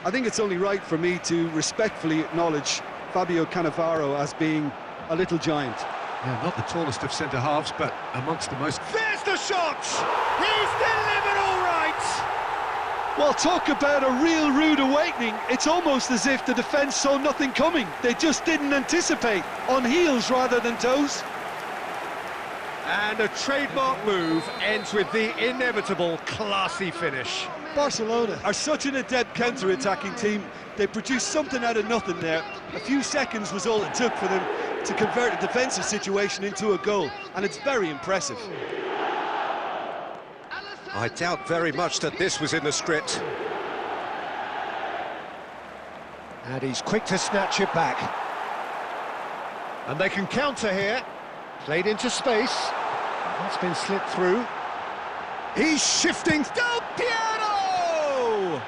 I think it's only right for me to respectfully acknowledge Fabio Cannavaro as being a little giant. Yeah, not the tallest of centre-halves, but amongst the most... There's the shot! He's delivered all right! Well, talk about a real rude awakening. It's almost as if the defence saw nothing coming. They just didn't anticipate, on heels rather than toes. And a trademark move ends with the inevitable classy finish. Barcelona are such an adept counter-attacking team. They produced something out of nothing there. A few seconds was all it took for them to convert a defensive situation into a goal, and it's very impressive. I doubt very much that this was in the script. And he's quick to snatch it back. And they can counter here. Played into space. That's been slipped through. He's shifting. Del Piero!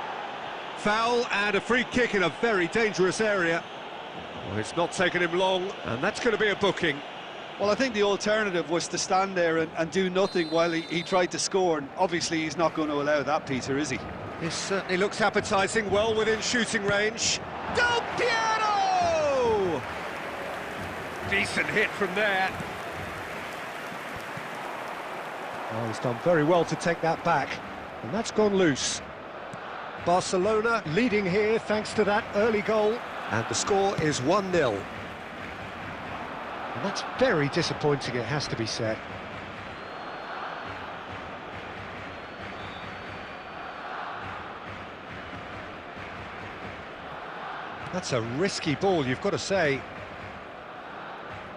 Foul and a free kick in a very dangerous area. Well, it's not taken him long, and that's going to be a booking. Well, I think the alternative was to stand there and do nothing while he tried to score, and obviously he's not going to allow that, Peter, is he? This certainly looks appetising, well within shooting range. Del Piero! Decent hit from there. Oh, he's done very well to take that back, and that's gone loose. Barcelona leading here thanks to that early goal, and the score is 1-0. And that's very disappointing, it has to be said. That's a risky ball, you've got to say.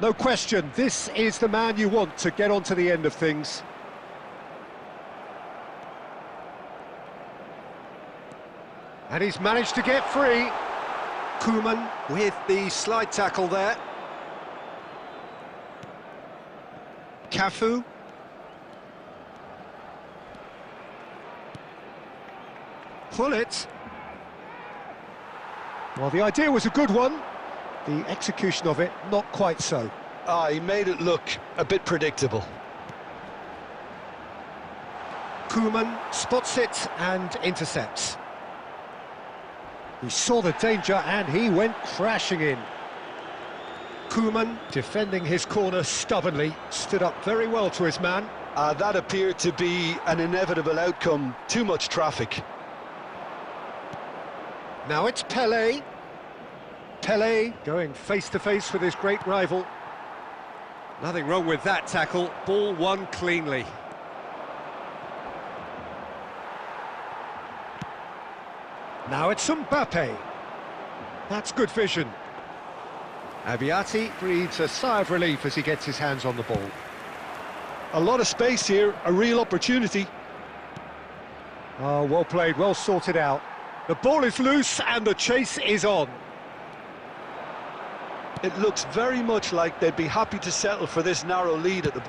No question, this is the man you want to get onto the end of things. And he's managed to get free. Koeman with the slide tackle there. Cafu. Pull it. Well, the idea was a good one. The execution of it, not quite so. He made it look a bit predictable. Koeman spots it and intercepts. He saw the danger and he went crashing in. Koeman, defending his corner stubbornly, stood up very well to his man. That appeared to be an inevitable outcome. Too much traffic. Now it's Pelé. Pelé going face-to-face with his great rival. Nothing wrong with that tackle. Ball won cleanly. Now it's Mbappe. That's good vision. Abbiati breathes a sigh of relief as he gets his hands on the ball. A lot of space here, a real opportunity. Oh, well played, well sorted out. The ball is loose and the chase is on. It looks very much like they'd be happy to settle for this narrow lead at the...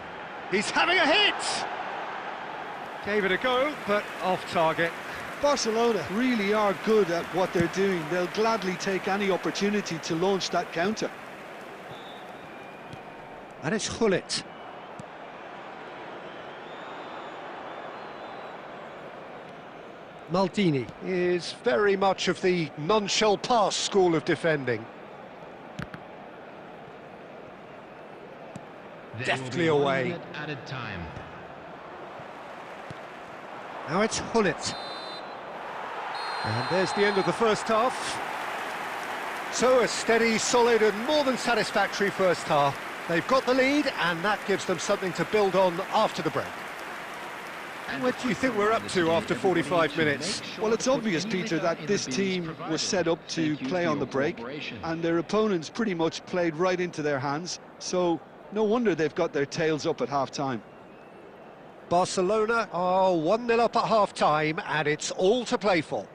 He's having a hit! Gave it a go, but off target. Barcelona really are good at what they're doing. They'll gladly take any opportunity to launch that counter. And it's Gullit. Maldini is very much of the none-shall-pass school of defending. Deftly away. Added time. Now it's Gullit. And there's the end of the first half. So a steady, solid and more than satisfactory first half. They've got the lead and that gives them something to build on after the break. What do you think we're up to after 45 minutes? Well, it's obvious, Peter, that this team was set up to play on the break, and their opponents pretty much played right into their hands. So No wonder they've got their tails up at half-time. Barcelona are 1-0 up at half-time, and it's all to play for.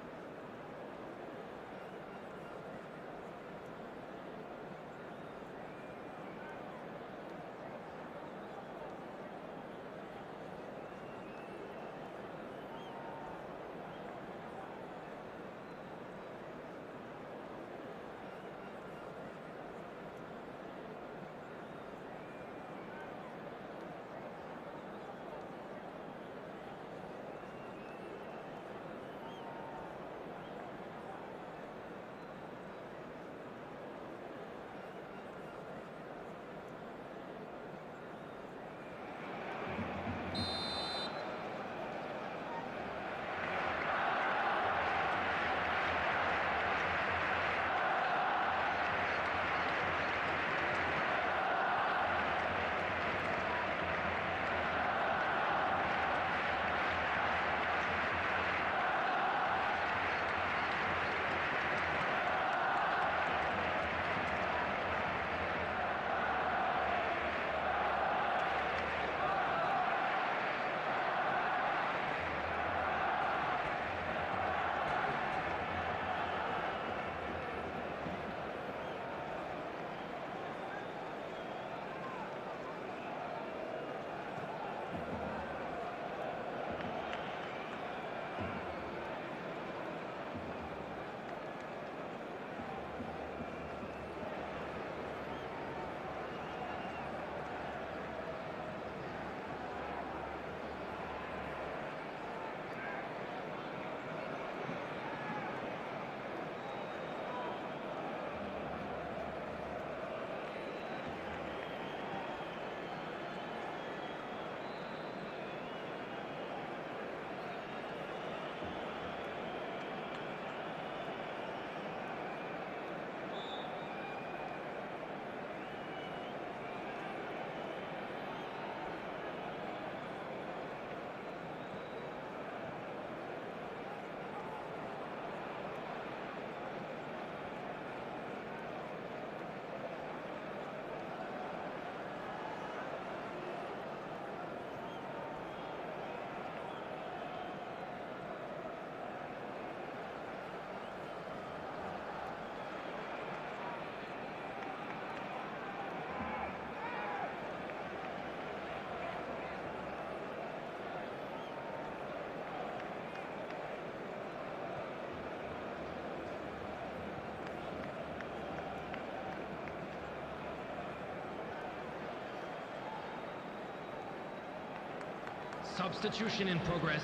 Substitution in progress.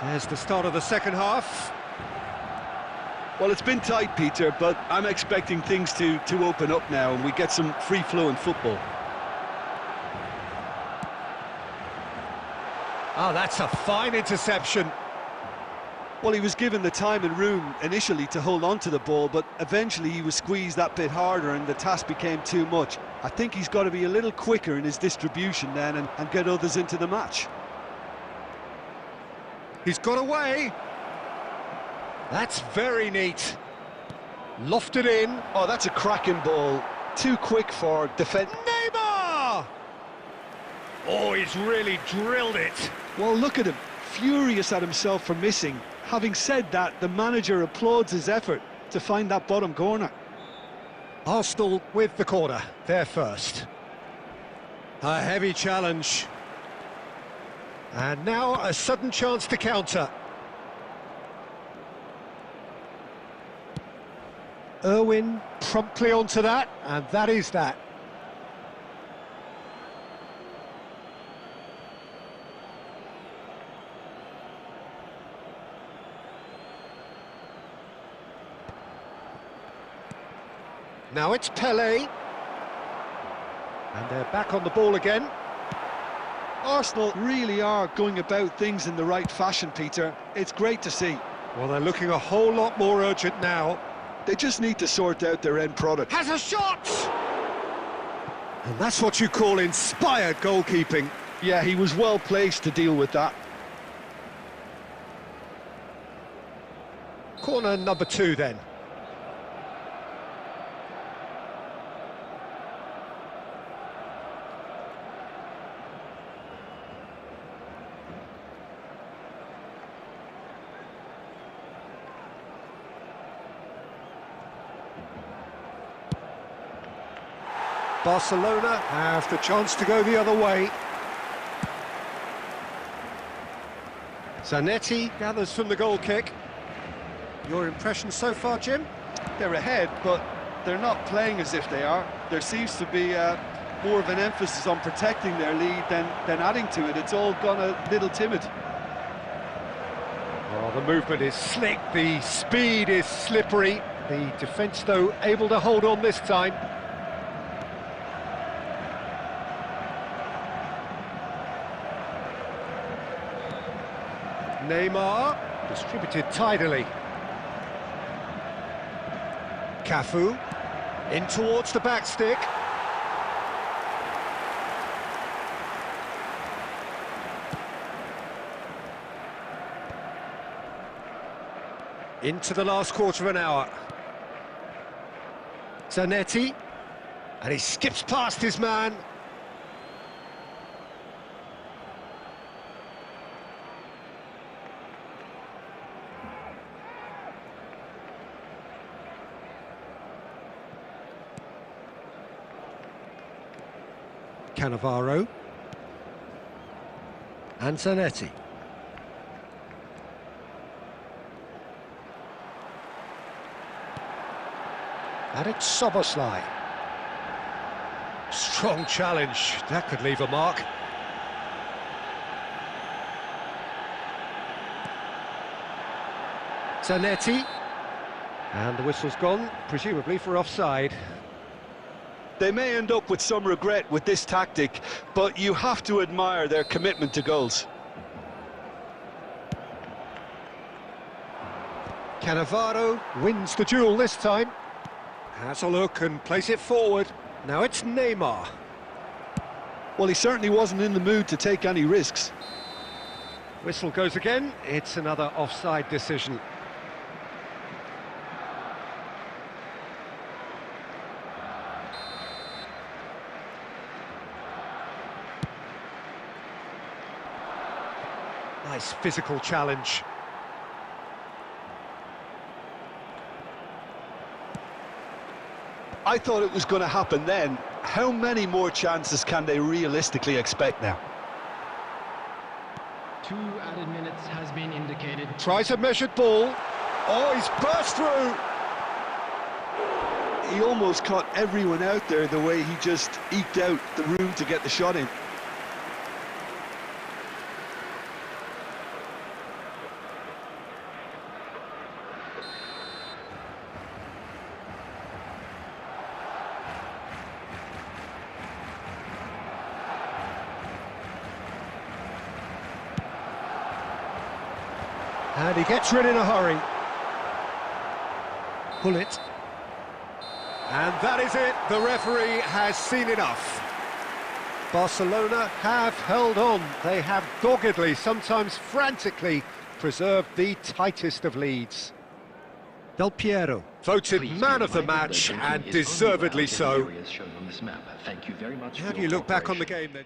There's the start of the second half. Well, it's been tight, Peter, but I'm expecting things to open up now and we get some free-flowing football. Oh, that's a fine interception. Well, he was given the time and room initially to hold on to the ball, but eventually he was squeezed that bit harder and the task became too much. I think he's got to be a little quicker in his distribution then and get others into the match. He's got away. That's very neat. Lofted in. Oh, that's a cracking ball. Too quick for defence. Neymar! Oh, he's really drilled it. Well, look at him, furious at himself for missing. Having said that, the manager applauds his effort to find that bottom corner. Arsenal with the corner, they're first. A heavy challenge. And now a sudden chance to counter. Irwin promptly onto that, and that is that. Now it's Pelé. And they're back on the ball again. Arsenal really are going about things in the right fashion, Peter. It's great to see. Well, they're looking a whole lot more urgent now. They just need to sort out their end product. Has a shot! And that's what you call inspired goalkeeping. Yeah, he was well placed to deal with that. Corner number 2 then. Barcelona have the chance to go the other way. Zanetti gathers from the goal kick. Your impression so far, Jim? They're ahead, but they're not playing as if they are. There seems to be more of an emphasis on protecting their lead than adding to it. It's all gone a little timid. Oh, the movement is slick, the speed is slippery. The defence, though, able to hold on this time. Neymar, distributed tidily. Cafu, in towards the back stick. Into the last quarter of an hour. Zanetti, and he skips past his man. Cannavaro and Zanetti. And it's Soboslai. Strong challenge, that could leave a mark. Zanetti, and the whistle's gone, presumably for offside. They may end up with some regret with this tactic, but you have to admire their commitment to goals. Cannavaro wins the duel this time. Has a look and plays it forward. Now it's Neymar. Well, he certainly wasn't in the mood to take any risks. Whistle goes again. It's another offside decision. Nice physical challenge. I thought it was going to happen then. How many more chances can they realistically expect now? 2 added minutes has been indicated. Tries a measured ball. Oh, he's burst through. He almost caught everyone out there the way he just eked out the room to get the shot in. And he gets rid in a hurry. Pull it. And that is it. The referee has seen enough. Barcelona have held on. They have doggedly, sometimes frantically, preserved the tightest of leads. Del Piero, voted man of the match, and deservedly so. How do you look back on the game then?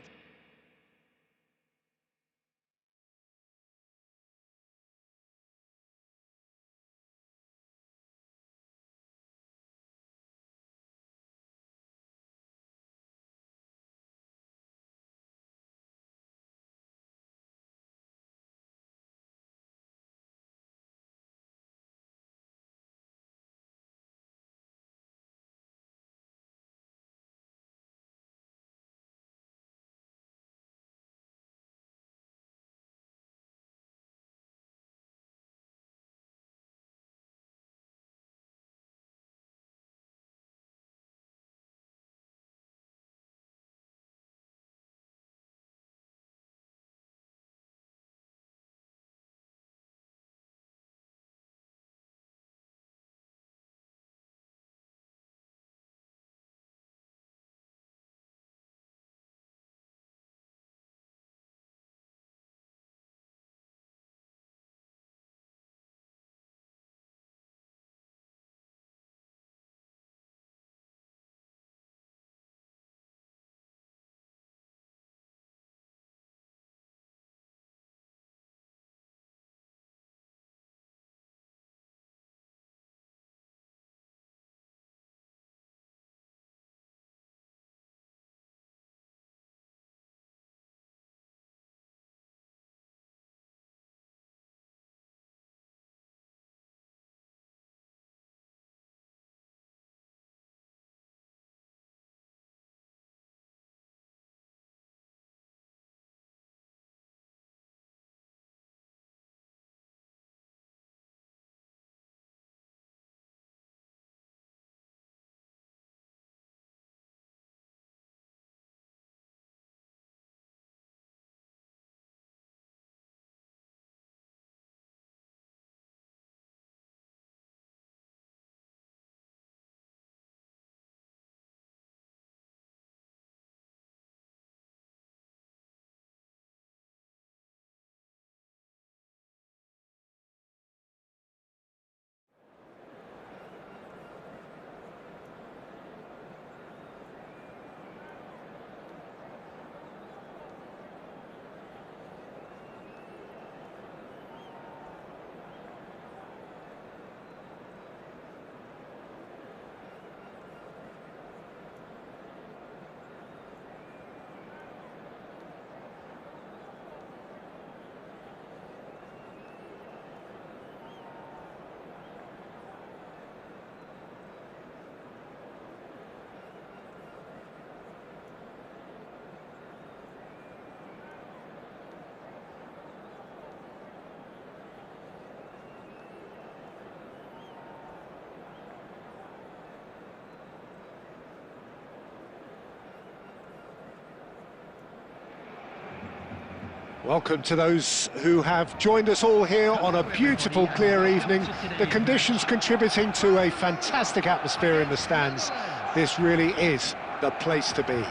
Welcome to those who have joined us all here on a beautiful, clear evening. The conditions contributing to a fantastic atmosphere in the stands. This really is the place to be.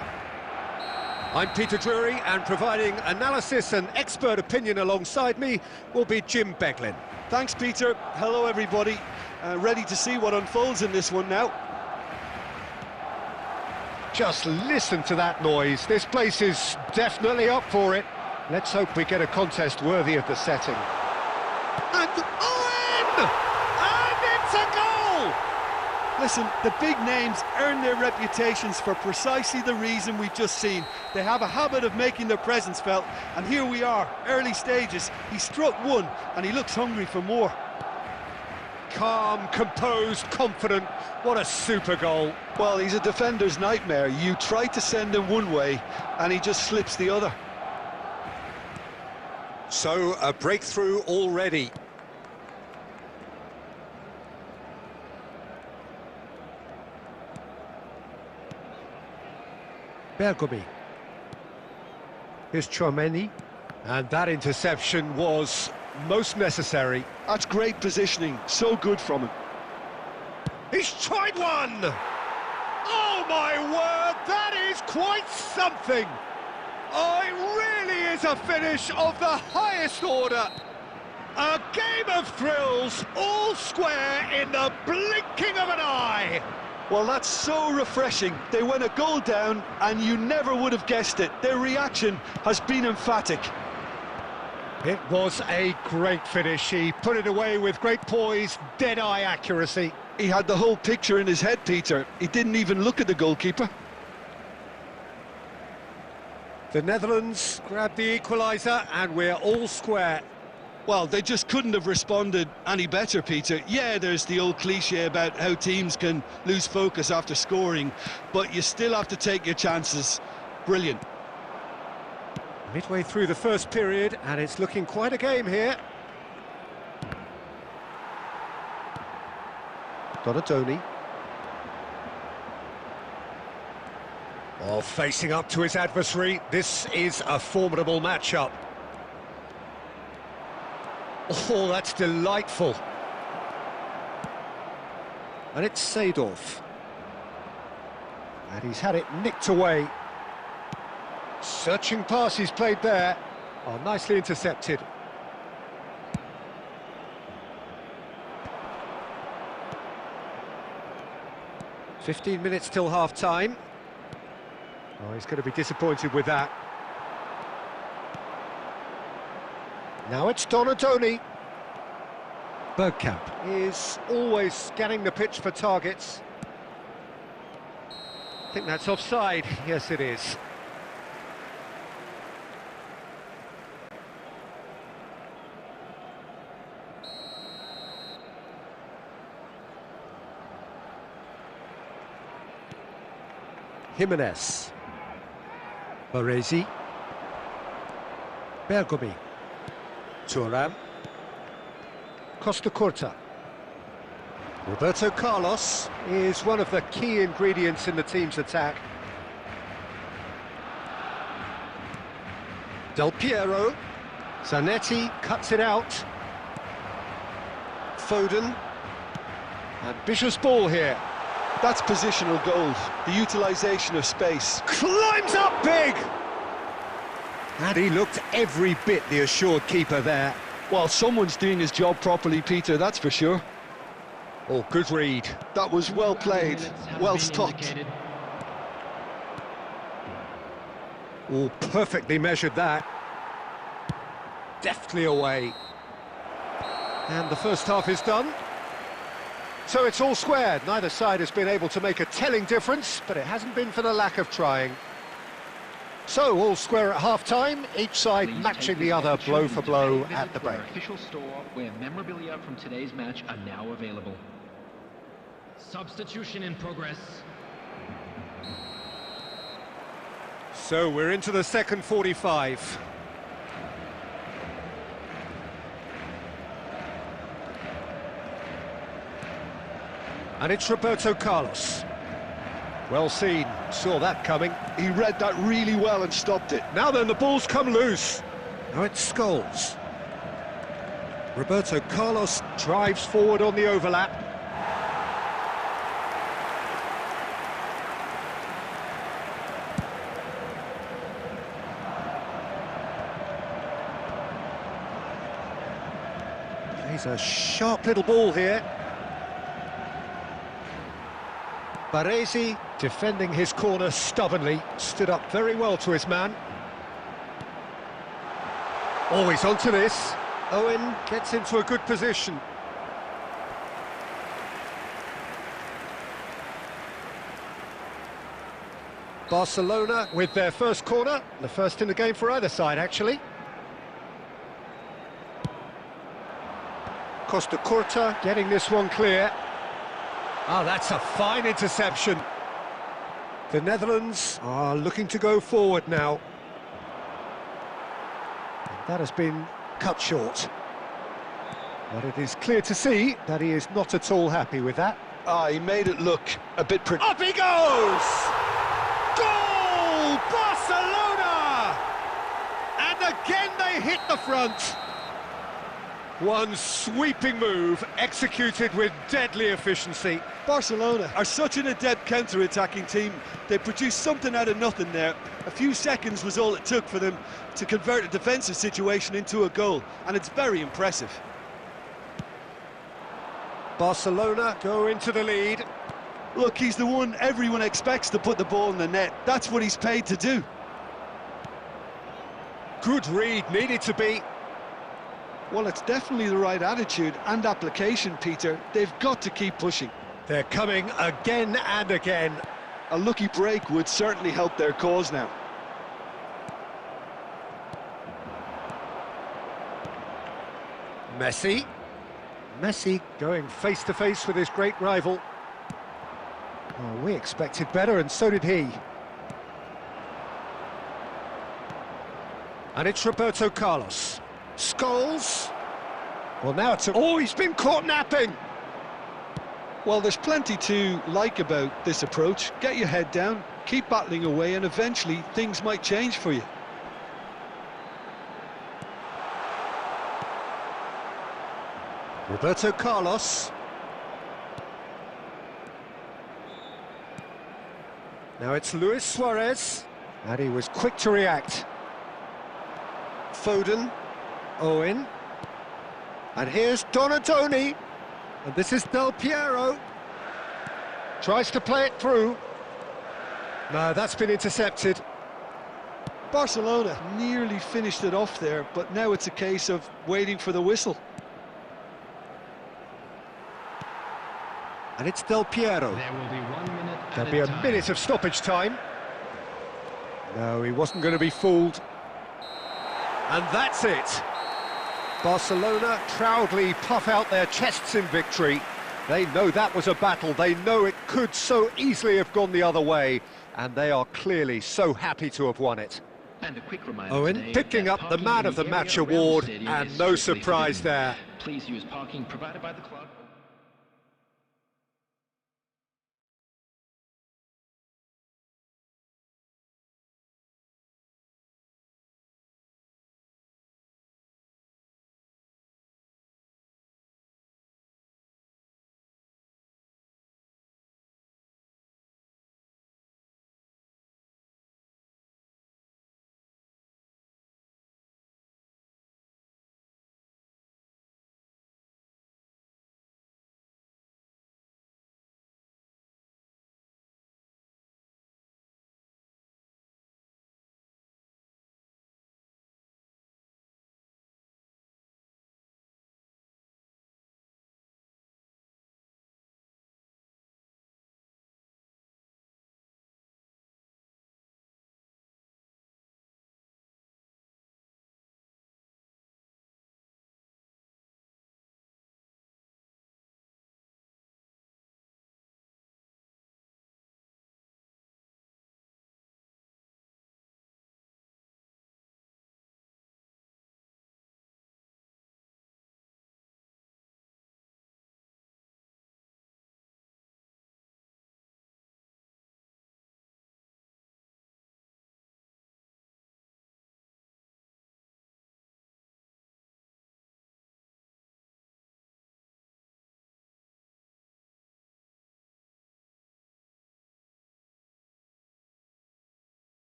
I'm Peter Drury, and providing analysis and expert opinion alongside me will be Jim Beglin. Thanks, Peter. Hello, everybody. Ready to see what unfolds in this one now. Just listen to that noise. This place is definitely up for it. Let's hope we get a contest worthy of the setting. And in! And it's a goal! Listen, the big names earn their reputations for precisely the reason we've just seen. They have a habit of making their presence felt, and here we are, early stages. He struck one, and he looks hungry for more. Calm, composed, confident. What a super goal. Well, he's a defender's nightmare. You try to send him one way, and he just slips the other. So, a breakthrough already. Bergomi. Here's Chouameni. And that interception was most necessary. That's great positioning. So good from him. He's tried one! Oh, my word, that is quite something! Oh, it really is a finish of the highest order. A game of thrills, all square in the blinking of an eye. Well, that's so refreshing. They went a goal down, and you never would have guessed it. Their reaction has been emphatic. It was a great finish. He put it away with great poise, dead-eye accuracy. He had the whole picture in his head, Peter. He didn't even look at the goalkeeper. The Netherlands grabbed the equaliser, and we're all square. Well, they just couldn't have responded any better, Peter. Yeah, there's the old cliche about how teams can lose focus after scoring, but you still have to take your chances. Brilliant. Midway through the first period, and it's looking quite a game here. Donadoni. Well, facing up to his adversary, this is a formidable matchup. Oh, that's delightful. And it's Seedorf. And he's had it nicked away. Searching pass he's played there. Oh, nicely intercepted. "15 minutes till half-time. Oh, he's going to be disappointed with that. Now it's Donadoni. Bergkamp is always scanning the pitch for targets. I think that's offside. Yes, it is. Jimenez. Baresi. Bergomi. Thuram. Costa Curta. Roberto Carlos is one of the key ingredients in the team's attack. Del Piero. Zanetti cuts it out. Foden. Ambitious ball here. That's positional goals, the utilisation of space. Climbs up big! And he looked every bit the assured keeper there. Well, someone's doing his job properly, Peter, that's for sure. Oh, good read. That was well played, well stopped. Oh, perfectly measured that. Deftly away. And the first half is done. So it's all squared. Neither side has been able to make a telling difference, but it hasn't been for the lack of trying. So all square at half-time, each side matching the other blow for blow at the break. Official store where memorabilia from today's match are now available. Substitution in progress. So we're into the second 45. And it's Roberto Carlos. Well seen, saw that coming. He read that really well and stopped it. Now then, the ball's come loose. Now it's Scholes. Roberto Carlos drives forward on the overlap. Plays a sharp little ball here. Baresi, defending his corner stubbornly, stood up very well to his man. Always onto this. Owen gets into a good position. Barcelona with their first corner, the first in the game for either side, actually. Costa Curta getting this one clear. Oh, that's a fine interception. The Netherlands are looking to go forward now. And that has been cut short. But it is clear to see that he is not at all happy with that. He made it look a bit pretty. Up he goes! Goal! Barcelona! And again they hit the front. One sweeping move, executed with deadly efficiency. Barcelona are such an adept counter-attacking team. They produced something out of nothing there. A few seconds was all it took for them to convert a defensive situation into a goal, and it's very impressive. Barcelona go into the lead. Look, he's the one everyone expects to put the ball in the net. That's what he's paid to do. Good read, needed to be. Well, it's definitely the right attitude and application, Peter. They've got to keep pushing. They're coming again and again. A lucky break would certainly help their cause now. Messi. Messi going face-to-face with his great rival. Oh, we expected better, and so did he. And it's Roberto Carlos. Scholes. Well, now it's oh, he's been caught napping. Well, there's plenty to like about this approach. Get your head down, keep battling away, and eventually things might change for you. Roberto Carlos. Now it's Luis Suarez, and he was quick to react. Foden. Owen. And here's Donatoni. And this is Del Piero. Tries to play it through. No, that's been intercepted. Barcelona nearly finished it off there, but now it's a case of waiting for the whistle. And it's Del Piero. There will be 1 minute. There'll be a minute of stoppage time. No, he wasn't going to be fooled. And that's it. Barcelona proudly puff out their chests in victory. They know that was a battle. They know it could so easily have gone the other way. And they are clearly so happy to have won it. And a quick reminder Owen today picking that up the parking Man in of the area Match around the award, stadium and is no strictly surprise forbidden. there. Please use parking provided by the club.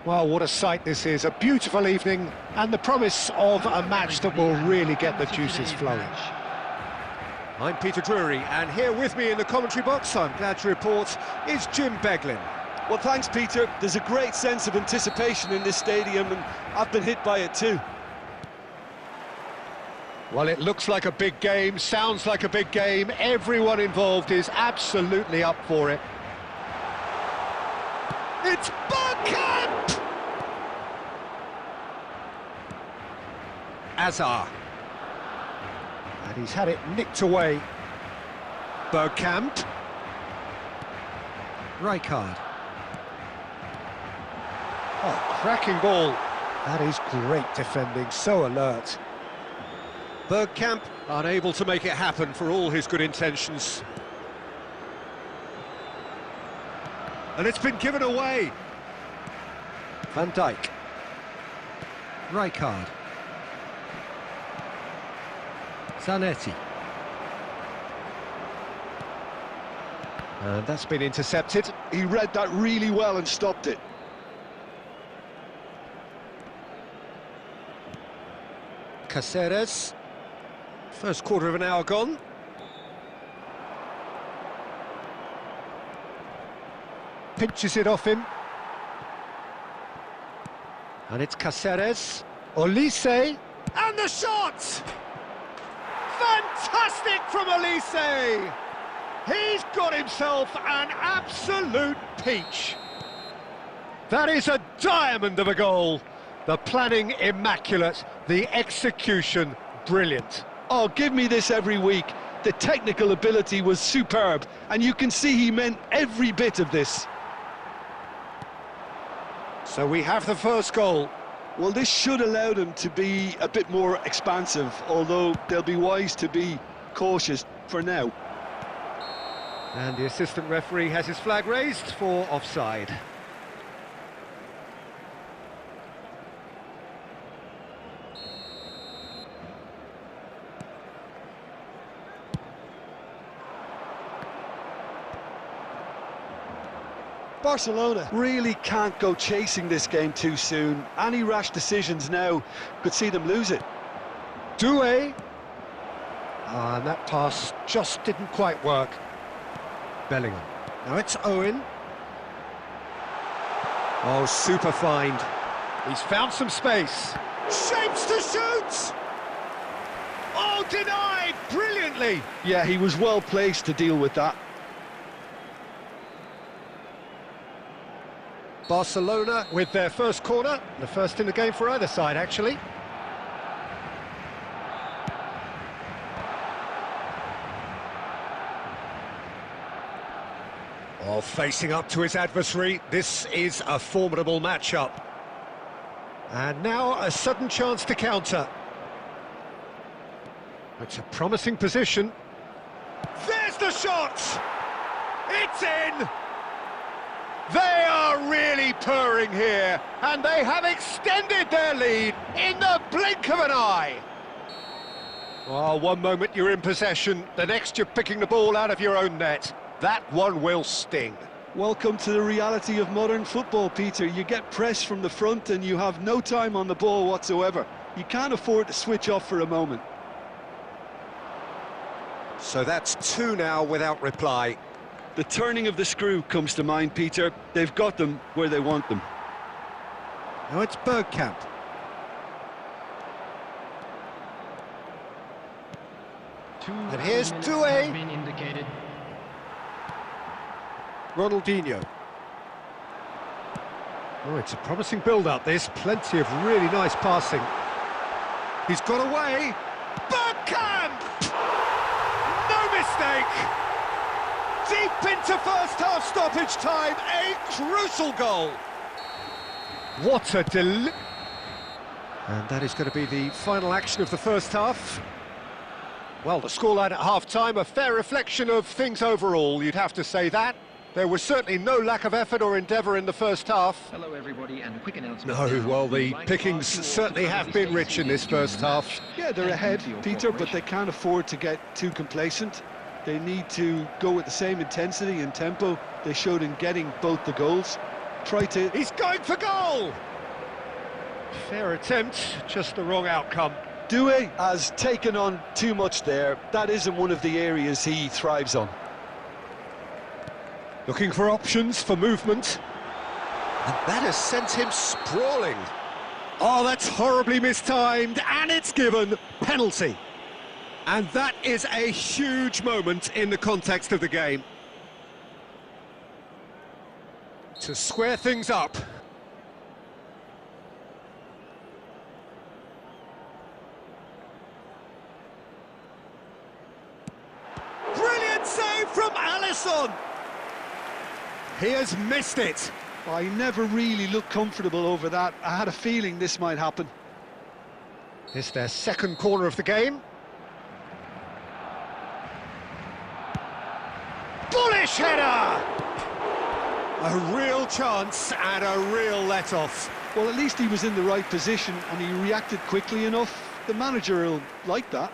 Well, what a sight this is, a beautiful evening and the promise of a match that will really get the juices flowing. I'm Peter Drury, and here with me in the commentary box, I'm glad to report, is Jim Beglin. Well, thanks, Peter. There's a great sense of anticipation in this stadium, and I've been hit by it too. Well, it looks like a big game, sounds like a big game. Everyone involved is absolutely up for it. It's Bergkamp! Azar. And he's had it nicked away. Bergkamp. Rijkaard. Oh, cracking ball. That is great defending, so alert. Bergkamp unable to make it happen for all his good intentions. And it's been given away. Van Dijk. Rijkaard. Zanetti. And that's been intercepted. He read that really well and stopped it. Caceres. First quarter of an hour gone. Pinches it off him. And it's Caceres. Olise. And the shot! Fantastic from Olise! He's got himself an absolute peach. That is a diamond of a goal. The planning immaculate, the execution brilliant. Oh, give me this every week. The technical ability was superb, and you can see he meant every bit of this. So we have the first goal. Well, this should allow them to be a bit more expansive, although they'll be wise to be cautious for now. And the assistant referee has his flag raised for offside. Barcelona really can't go chasing this game too soon. Any rash decisions now could see them lose it. Doué. And that pass just didn't quite work. Bellingham. Now it's Owen. Oh, super find. He's found some space. Shapes to shoot! Oh, denied brilliantly! Yeah, he was well placed to deal with that. Barcelona with their first corner, the first in the game for either side, actually. Oh, facing up to his adversary, this is a formidable matchup. And now a sudden chance to counter. It's a promising position. There's the shot! It's in! They are really purring here, and they have extended their lead in the blink of an eye. Oh, one moment you're in possession, the next you're picking the ball out of your own net. That one will sting. Welcome to the reality of modern football, Peter. You get press from the front and you have no time on the ball whatsoever. You can't afford to switch off for a moment. So that's two now without reply. The turning of the screw comes to mind, Peter. They've got them where they want them. Now it's Bergkamp. And here's Doué. Ronaldinho. Oh, it's a promising build-up, this. Plenty of really nice passing. He's got away. Bergkamp! No mistake! Deep into first-half stoppage time, a crucial goal. What a And that is going to be the final action of the first half. Well, the scoreline at half-time, a fair reflection of things overall, you'd have to say that. There was certainly no lack of effort or endeavour in the first half. Hello everybody, and a quick announcement. No, well, the pickings certainly have been rich in this first half. Yeah, they're ahead, Peter, but they can't afford to get too complacent. They need to go with the same intensity and tempo they showed in getting both the goals. try to... He's going for goal! Fair attempt, just the wrong outcome. Doué has taken on too much there. That isn't one of the areas he thrives on. Looking for options for movement. And that has sent him sprawling. Oh, that's horribly mistimed, and it's given penalty. And that is a huge moment in the context of the game. To square things up. Brilliant save from Alisson! He has missed it. I never really looked comfortable over that. I had a feeling this might happen. It's their second corner of the game. Bullish header! A real chance and a real let-off. Well, at least he was in the right position and he reacted quickly enough. The manager will like that.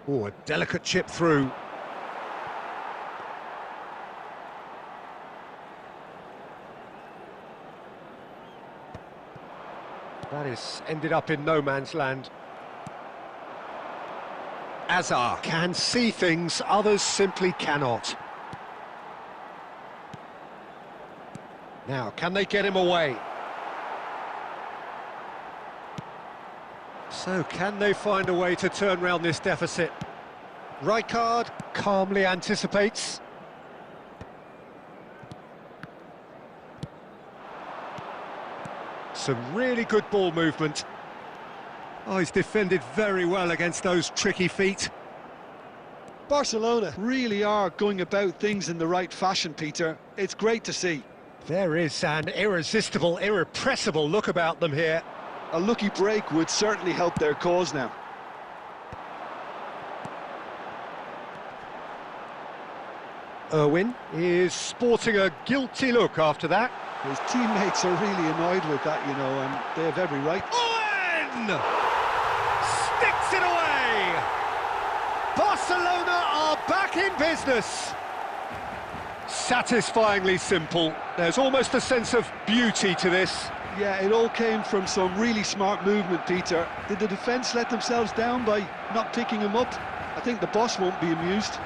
Oh, a delicate chip through. That is ended up in no man's land. Azar can see things others simply cannot. Now, can they get him away? So, can they find a way to turn round this deficit? Rijkaard calmly anticipates. Some really good ball movement. Oh, he's defended very well against those tricky feet. Barcelona really are going about things in the right fashion, Peter. It's great to see. There is an irresistible, irrepressible look about them here. A lucky break would certainly help their cause now. Irwin is sporting a guilty look after that. His teammates are really annoyed with that, you know, and they have every right. Owen! Sticks it away! Barcelona are back in business. Satisfyingly simple. There's almost a sense of beauty to this. Yeah, it all came from some really smart movement, Peter. Did the defence let themselves down by not picking him up? I think the boss won't be amused.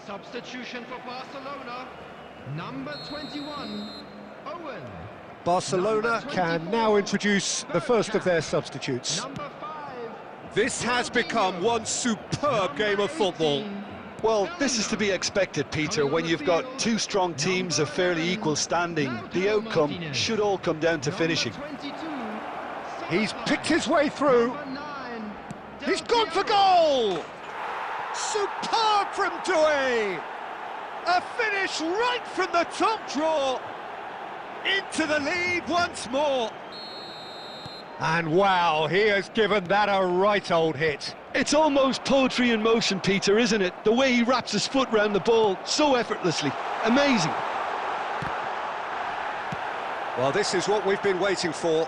Substitution for Barcelona, number 21, Owen. Barcelona can now introduce the first of their substitutes. Number 5. This has become one superb game of football. Well, this is to be expected, Peter, when you've got two strong teams of fairly equal standing. The outcome should all come down to finishing. He's picked his way through. He's gone for goal! Superb from Doué! A finish right from the top draw! Into the lead once more! And wow, he has given that a right old hit. It's almost poetry in motion, Peter, isn't it? The way he wraps his foot round the ball so effortlessly. Amazing. Well, this is what we've been waiting for.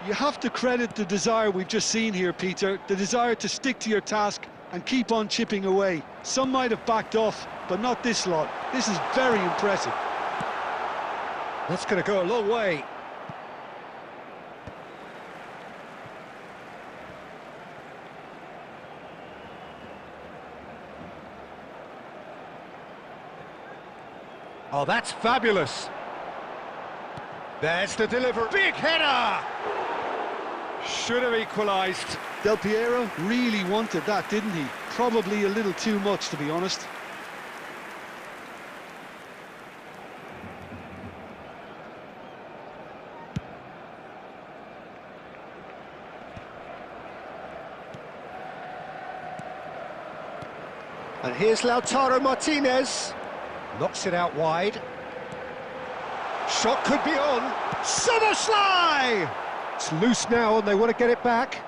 You have to credit the desire we've just seen here, Peter. The desire to stick to your task and keep on chipping away. Some might have backed off, but not this lot. This is very impressive. That's going to go a long way. Oh, that's fabulous. There's the delivery. Big header! Should have equalised. Del Piero really wanted that, didn't he? Probably a little too much, to be honest. And here's Lautaro Martinez. Knocks it out wide. Shot could be on. Szoboszlai! It's loose now and they want to get it back.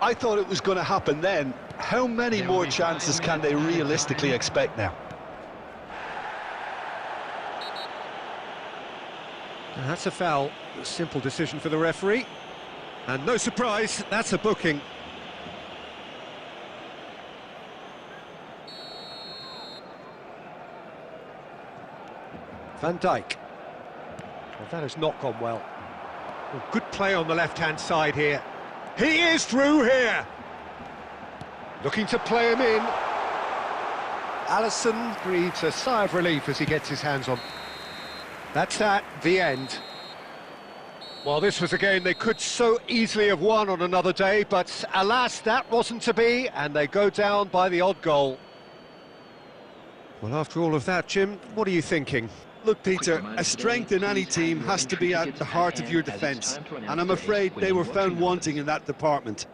I thought it was going to happen then. How many more chances can they realistically expect now? And that's a foul. A simple decision for the referee. And no surprise, that's a booking. Van Dijk. Well, that has not gone well. Well, good play on the left-hand side here. He is through here! Looking to play him in. Alisson breathes a sigh of relief as he gets his hands on. That's at the end. Well, this was a game they could so easily have won on another day, but alas, that wasn't to be, and they go down by the odd goal. Well, after all of that, Jim, what are you thinking? Look, Peter, a strength in any team has to be at the heart of your defence, and I'm afraid they were found wanting in that department.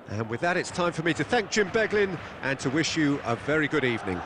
And with that, it's time for me to thank Jim Beglin and to wish you a very good evening.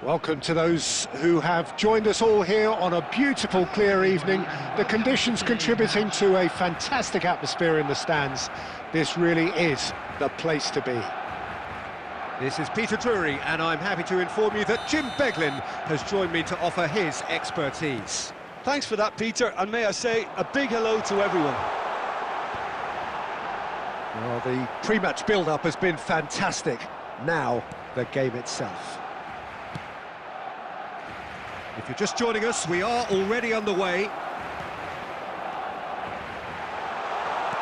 Welcome to those who have joined us all here on a beautiful, clear evening. The conditions contributing to a fantastic atmosphere in the stands. This really is the place to be. This is Peter Drury, and I'm happy to inform you that Jim Beglin has joined me to offer his expertise. Thanks for that, Peter, and may I say a big hello to everyone. Well, the pre-match build-up has been fantastic. Now, the game itself. If you're just joining us, we are already underway.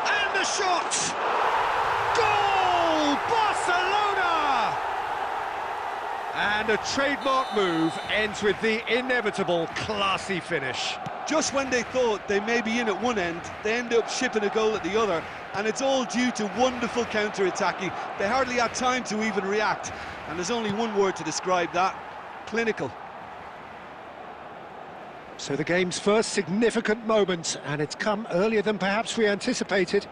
And the shot! Goal! Barcelona! And And a trademark move ends with the inevitable classy finish. Just when they thought they may be in at one end, they end up shipping a goal at the other, and it's all due to wonderful counter-attacking. They hardly had time to even react, and there's only one word to describe that: clinical. So the game's first significant moment, and it's come earlier than perhaps we anticipated.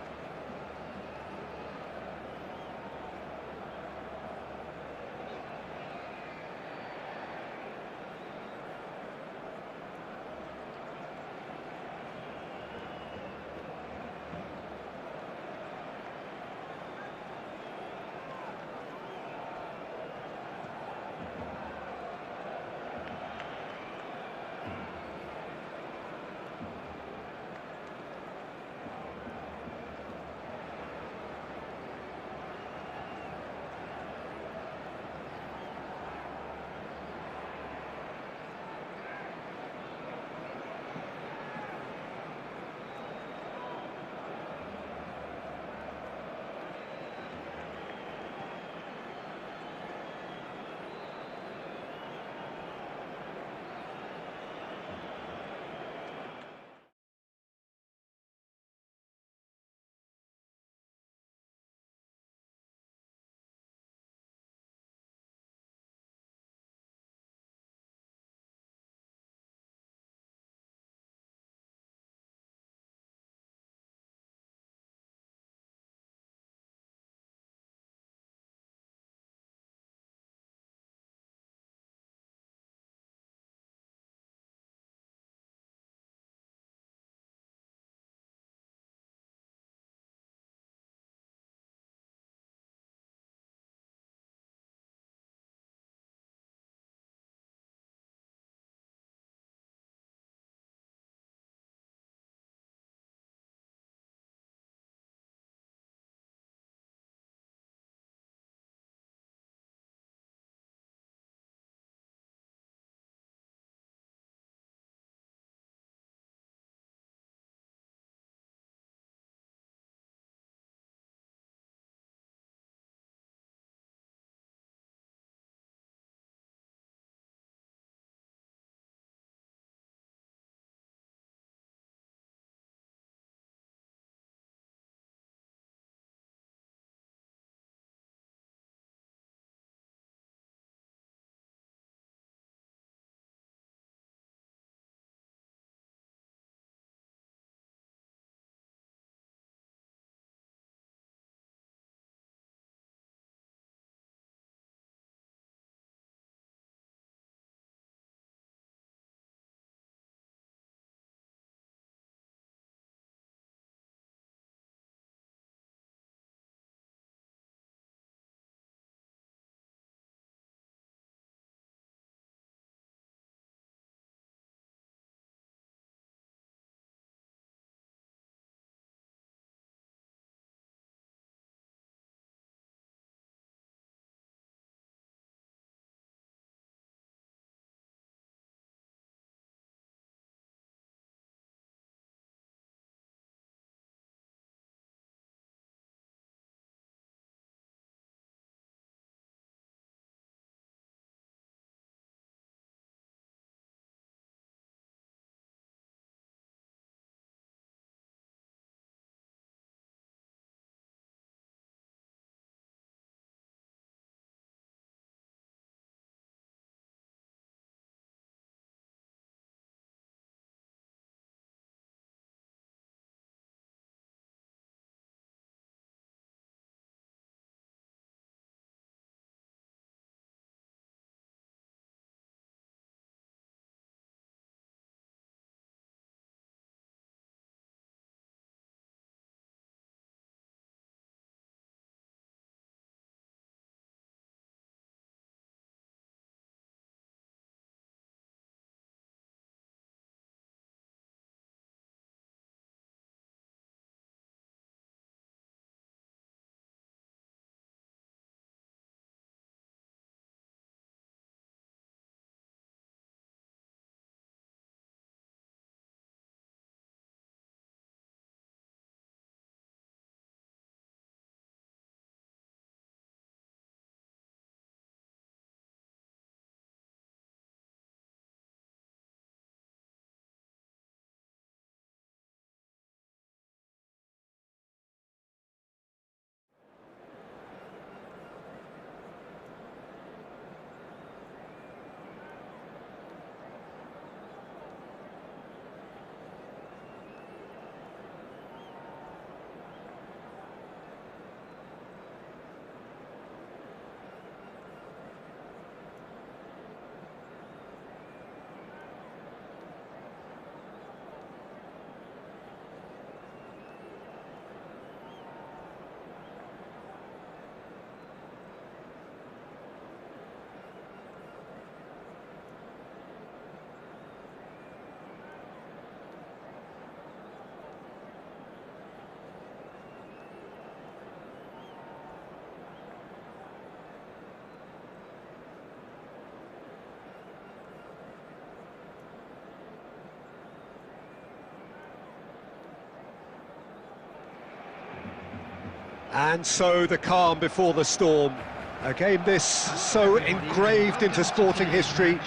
And so the calm before the storm. A game this so engraved into sporting history.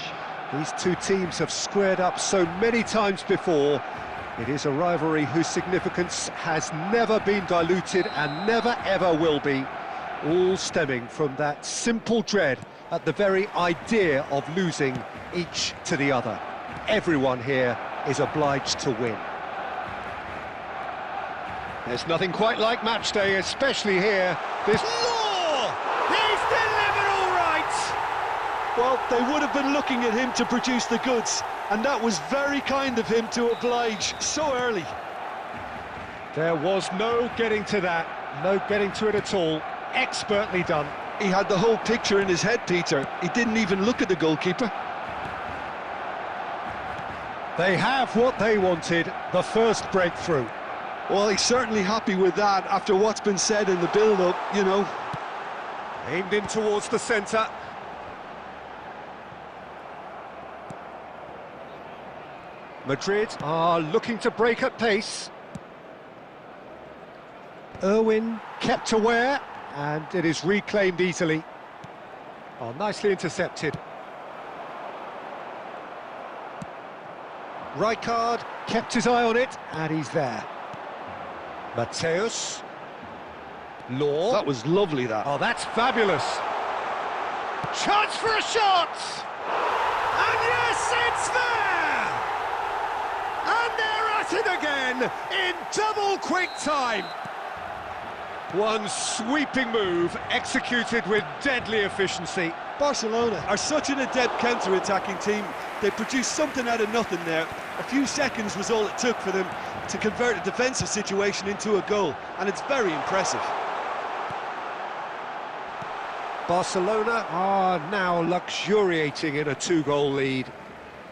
These two teams have squared up so many times before. It is a rivalry whose significance has never been diluted and never ever will be, all stemming from that simple dread at the very idea of losing each to the other. Everyone here is obliged to win. There's nothing quite like match day, especially here. This law! He's delivered all right! Well, they would have been looking at him to produce the goods, and that was very kind of him to oblige so early. There was no getting to that, no getting to it at all. Expertly done. He had the whole picture in his head, Peter. He didn't even look at the goalkeeper. They have what they wanted, the first breakthrough. Well, he's certainly happy with that after what's been said in the build-up, you know. Aimed in towards the centre. Madrid are looking to break at pace. Irwin kept aware, and it is reclaimed easily. Oh, nicely intercepted. Rijkaard kept his eye on it, and he's there. Mateus. Law. That was lovely, that. Oh, that's fabulous. Chance for a shot! And yes, it's there! And they're at it again in double quick time. One sweeping move executed with deadly efficiency. Barcelona are such an adept counter-attacking team. They produced something out of nothing there. A few seconds was all it took for them to convert a defensive situation into a goal, and it's very impressive. Barcelona are now luxuriating in a two-goal lead.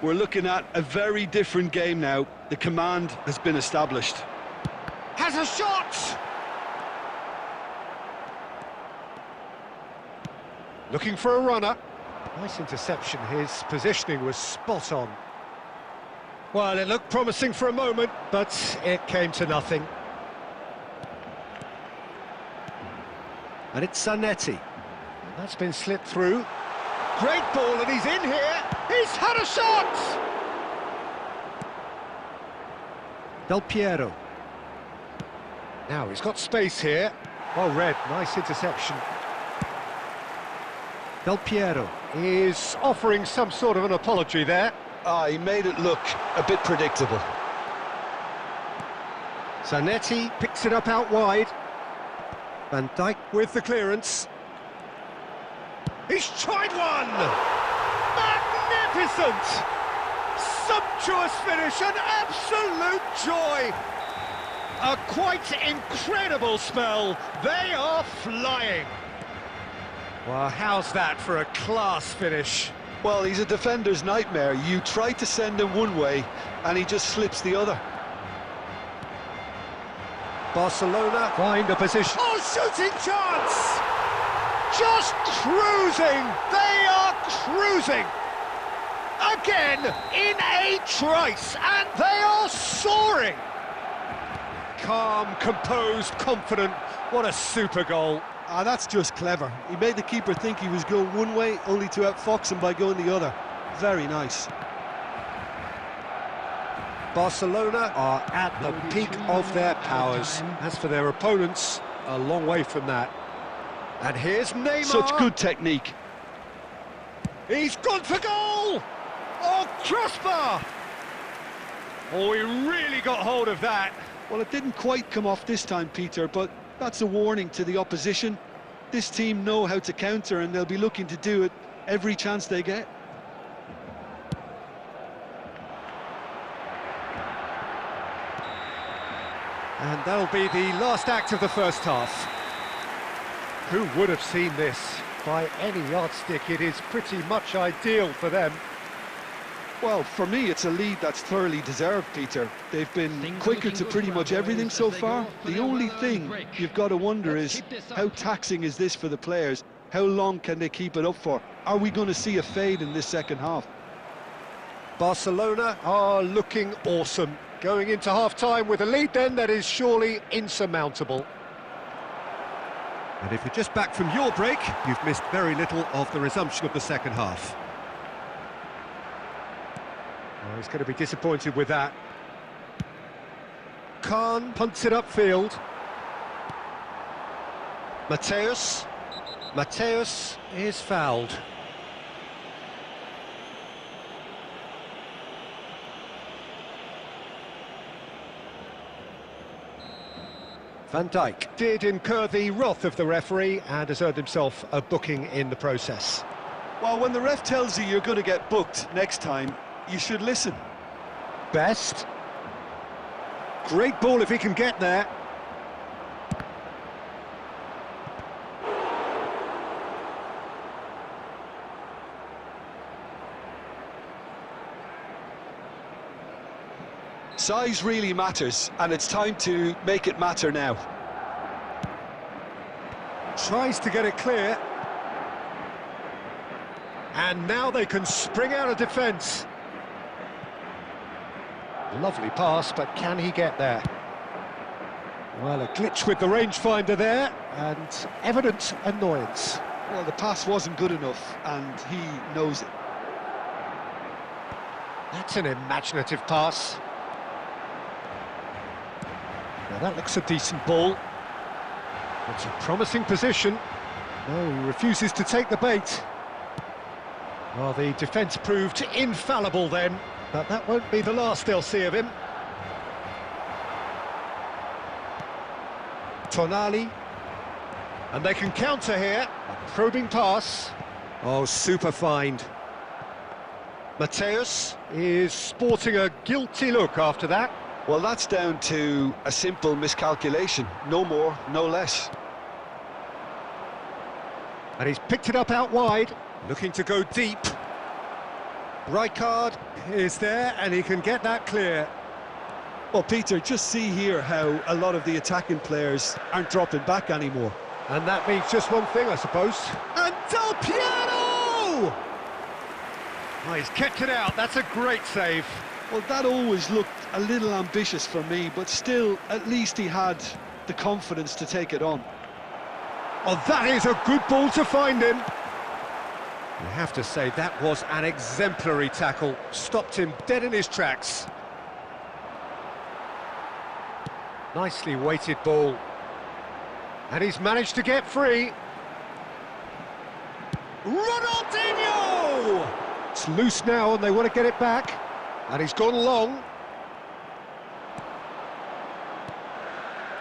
We're looking at a very different game now. The command has been established. Has a shot! Looking for a runner. Nice interception, his positioning was spot on. Well, it looked promising for a moment, but it came to nothing. And it's Zanetti. That's been slipped through. Great ball, and he's in here. He's had a shot! Del Piero. Now he's got space here. Well read, nice interception. Del Piero is offering some sort of an apology there. He made it look a bit predictable. Zanetti picks it up out wide. Van Dijk with the clearance. He's tried one! Magnificent! Sumptuous finish, an absolute joy! A quite incredible spell. They are flying. Well, how's that for a class finish? Well, he's a defender's nightmare. You try to send him one way, and he just slips the other. Barcelona find a position. Oh, shooting chance! Just cruising! They are cruising! Again, in a trice, and they are soaring! Calm, composed, confident. What a super goal. That's just clever. He made the keeper think he was going one way, only to outfox him by going the other. Very nice. Barcelona are at the peak of their powers. As for their opponents, a long way from that. And here's Neymar. Such good technique. He's gone for goal! Oh, crossbar! Oh, he really got hold of that. Well, it didn't quite come off this time, Peter, but that's a warning to the opposition. This team know how to counter, and they'll be looking to do it every chance they get. And that'll be the last act of the first half. Who would have seen this? By any yardstick, it is pretty much ideal for them. Well, for me, it's a lead that's thoroughly deserved, Peter. They've been quicker to pretty much everything so far. The only thing you've got to wonder is, how taxing is this for the players? How long can they keep it up for? Are we going to see a fade in this second half? Barcelona are looking awesome. Going into half-time with a lead then that is surely insurmountable. And if you're just back from your break, you've missed very little of the resumption of the second half. Oh, he's going to be disappointed with that. Khan punts it upfield. Mateus. Mateus is fouled. Van Dijk did incur the wrath of the referee and has earned himself a booking in the process. Well, when the ref tells you you're going to get booked next time, you should listen. Best. Great ball if he can get there. Size really matters, and it's time to make it matter now. Tries to get it clear. And now they can spring out of defence. Lovely pass, but can he get there? Well, a glitch with the rangefinder there, and evident annoyance. Well, the pass wasn't good enough, and he knows it. That's an imaginative pass. Now that looks a decent ball. It's a promising position. No, he refuses to take the bait. Well, the defence proved infallible then, but that won't be the last they'll see of him. Tonali. And they can counter here. A probing pass. Oh, super find. Mateus is sporting a guilty look after that. Well, that's down to a simple miscalculation. No more, no less. And he's picked it up out wide, looking to go deep. Rijkaard is there, and he can get that clear. Well, Peter, just see here how a lot of the attacking players aren't dropping back anymore. And that means just one thing, I suppose. And Del Piero! Oh, he's kept it out. That's a great save. Well, that always looked a little ambitious for me, but still, at least he had the confidence to take it on. Oh, that is a good ball to find him. You have to say that was an exemplary tackle. Stopped him dead in his tracks. Nicely weighted ball. And he's managed to get free. Ronaldinho! It's loose now and they want to get it back. And he's gone long.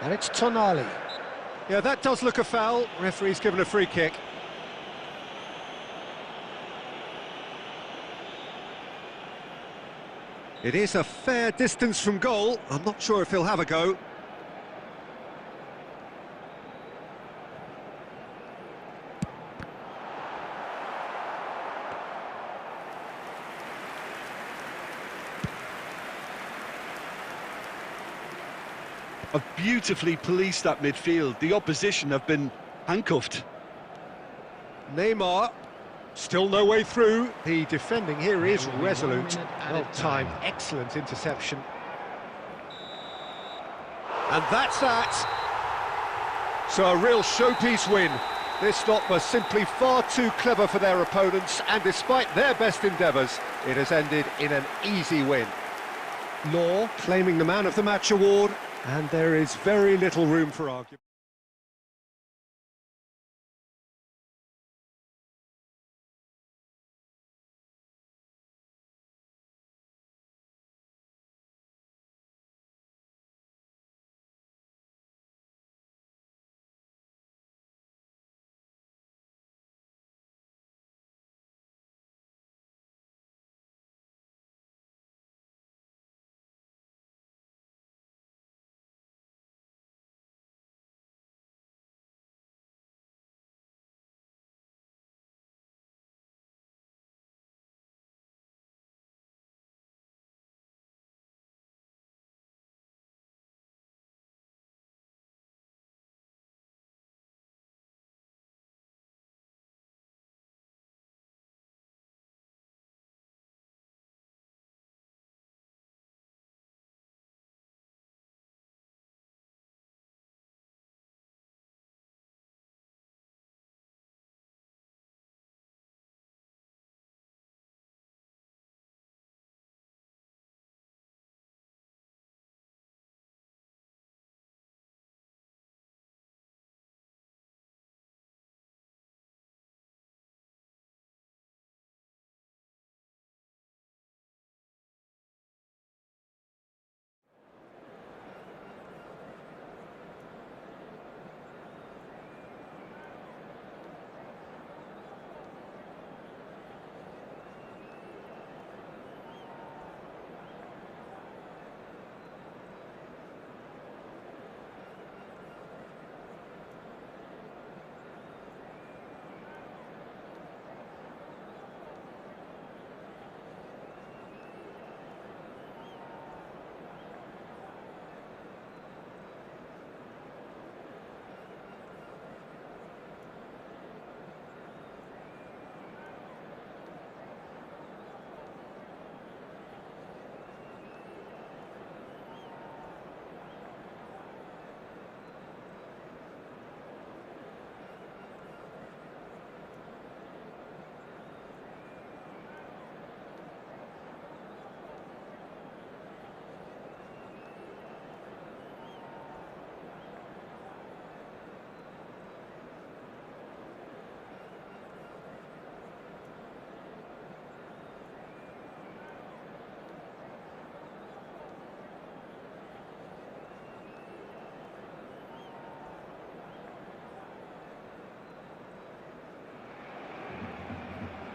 And it's Tonali. Yeah, that does look a foul. Referee's given a free kick. It is a fair distance from goal. I'm not sure if he'll have a go. Have beautifully policed that midfield. The opposition have been handcuffed. Neymar, still no way through. The defending here is resolute. Well timed, excellent interception. And that's that. So a real showpiece win. This lot was simply far too clever for their opponents, and despite their best endeavours, it has ended in an easy win. Law claiming the Man of the Match award, and there is very little room for argument.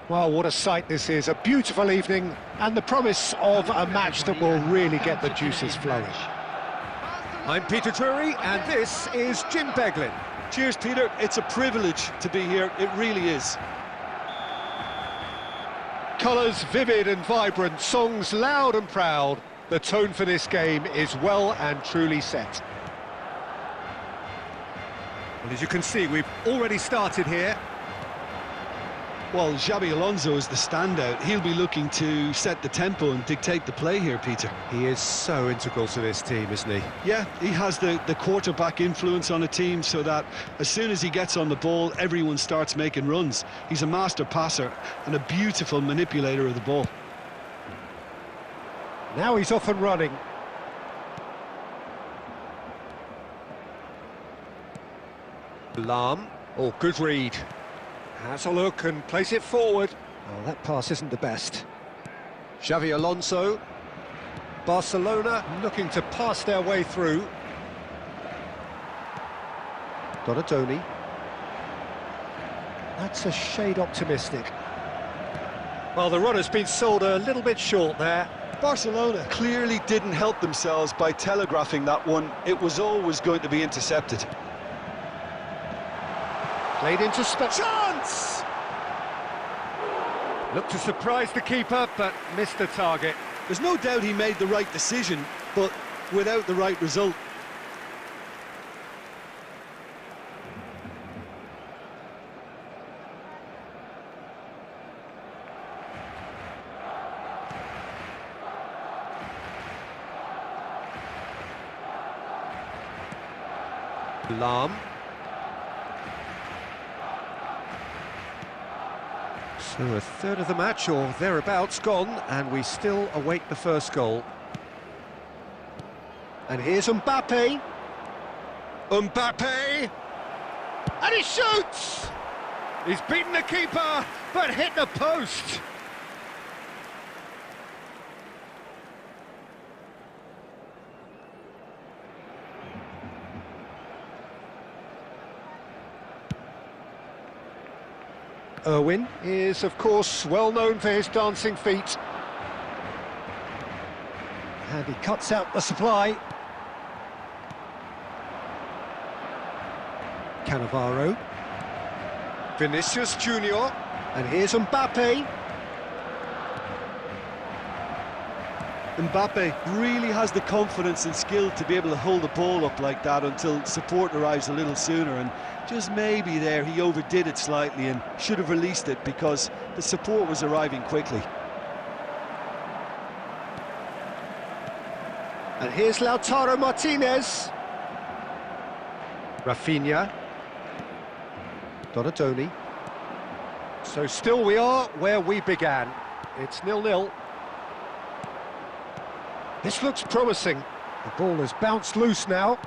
Well, what a sight this is, a beautiful evening, and the promise of a match that will really get the juices flowing. I'm Peter Drury, and this is Jim Beglin. Cheers, Peter. It's a privilege to be here. It really is. Colours vivid and vibrant, songs loud and proud. The tone for this game is well and truly set. Well, as you can see, we've already started here. Well, Xabi Alonso is the standout. He'll be looking to set the tempo and dictate the play here, Peter. He is so integral to this team, isn't he? Yeah, he has the quarterback influence on a team so that as soon as he gets on the ball, everyone starts making runs. He's a master passer and a beautiful manipulator of the ball. Now he's off and running. Lahm. Oh, good read. Has a look and plays it forward. Oh, that pass isn't the best. Xabi Alonso. Barcelona looking to pass their way through. Donadoni. That's a shade optimistic. Well, the run has been sold a little bit short there. Barcelona clearly didn't help themselves by telegraphing that one. It was always going to be intercepted. Played into Chance! Looked to surprise the keeper, but missed the target. There's no doubt he made the right decision, but without the right result. Lahm. So a third of the match, or thereabouts, gone, and we still await the first goal. And here's Mbappe. Mbappe! And he shoots! He's beaten the keeper, but hit the post! Irwin is, of course, well known for his dancing feet. And he cuts out the supply. Cannavaro. Vinicius Junior. And here's Mbappe. Mbappe really has the confidence and skill to be able to hold the ball up like that until support arrives a little sooner, and just maybe there he overdid it slightly and should have released it because the support was arriving quickly. And here's Lautaro Martinez. Rafinha. Donadoni. So still we are where we began. It's 0-0. This looks promising. The ball has bounced loose now.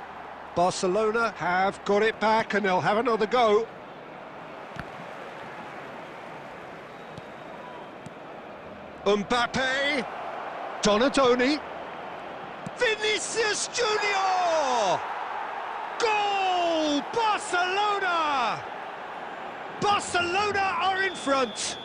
Barcelona have got it back and they'll have another go. Mbappe! Donadoni. Vinicius Junior! Goal! Barcelona! Barcelona are in front!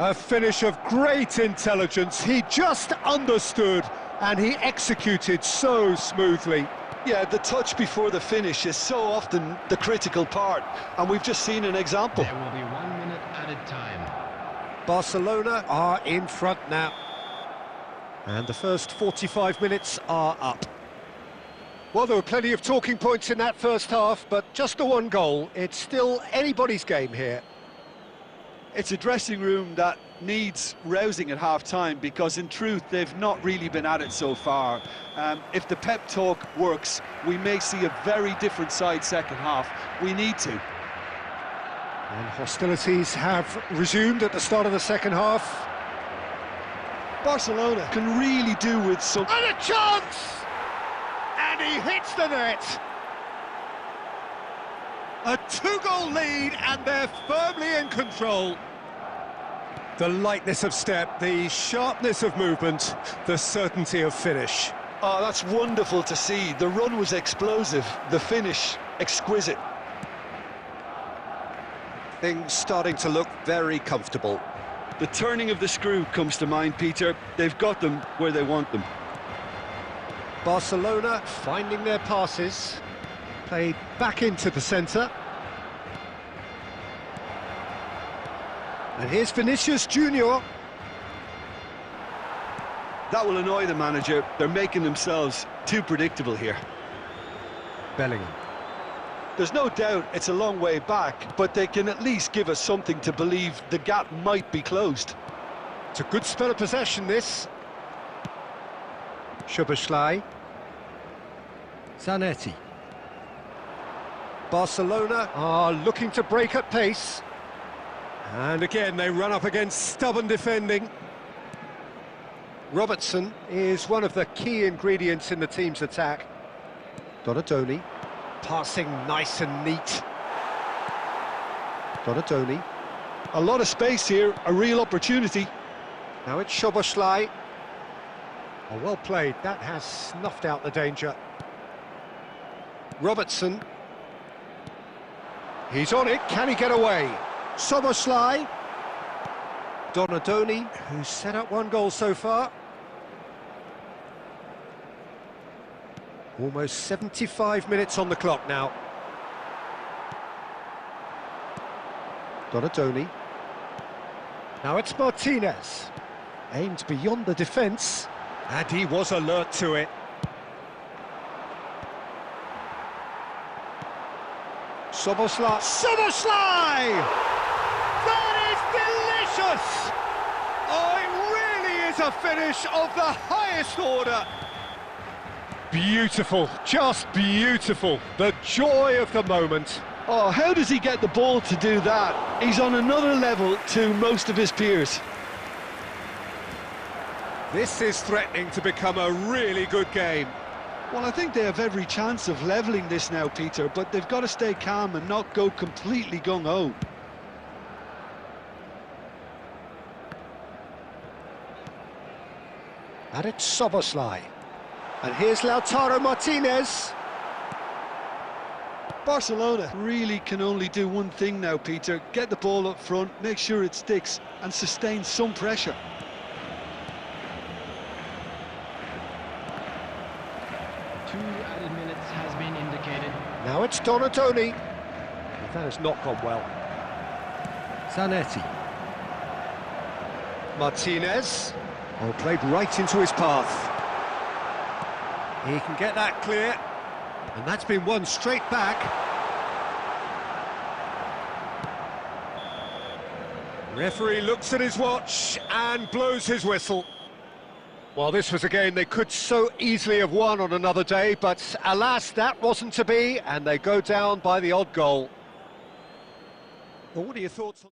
A finish of great intelligence. He just understood and he executed so smoothly. Yeah, the touch before the finish is so often the critical part, and we've just seen an example. There will be 1 minute added time. Barcelona are in front now. And the first 45 minutes are up. Well, there were plenty of talking points in that first half, but just the one goal. It's still anybody's game here. It's a dressing room that needs rousing at half-time because, in truth, they've not really been at it so far. If the pep talk works, we may see a very different side second half. We need to. And hostilities have resumed at the start of the second half. Barcelona can really do with some... And a chance! And he hits the net! A two-goal lead, and they're firmly in control. The lightness of step, the sharpness of movement, the certainty of finish. Oh, that's wonderful to see. The run was explosive, the finish exquisite. Things starting to look very comfortable. The turning of the screw comes to mind, Peter. They've got them where they want them. Barcelona finding their passes. Played back into the centre. And here's Vinicius Junior. That will annoy the manager. They're making themselves too predictable here. Bellingham. There's no doubt it's a long way back, but they can at least give us something to believe the gap might be closed. It's a good spell of possession, this. Szoboszlai. Zanetti. Barcelona are looking to break at pace. And again, they run up against stubborn defending. Robertson is one of the key ingredients in the team's attack. Donadoni. Passing nice and neat. Donadoni. A lot of space here, a real opportunity. Now it's Szoboszlai. Oh, well played. That has snuffed out the danger. Robertson. He's on it. Can he get away? Szoboszlai. Donadoni, who's set up one goal so far. Almost 75 minutes on the clock now. Donadoni. Now it's Martinez. Aimed beyond the defence. And he was alert to it. Szoboszlai. Szoboszlai! That is delicious! Oh, it really is a finish of the highest order. Beautiful, just beautiful. The joy of the moment. Oh, how does he get the ball to do that? He's on another level to most of his peers. This is threatening to become a really good game. Well, I think they have every chance of levelling this now, Peter, but they've got to stay calm and not go completely gung-ho. And it's Szoboszlai. And here's Lautaro Martinez. Barcelona really can only do one thing now, Peter. Get the ball up front, make sure it sticks, and sustain some pressure. Two added minutes has been indicated. Now it's Donadoni. That has not gone well. Zanetti. Martinez. Oh, played right into his path. He can get that clear. And that's been won straight back. Referee looks at his watch and blows his whistle. Well, this was a game they could so easily have won on another day, but alas, that wasn't to be, and they go down by the odd goal. Well, what are your thoughts on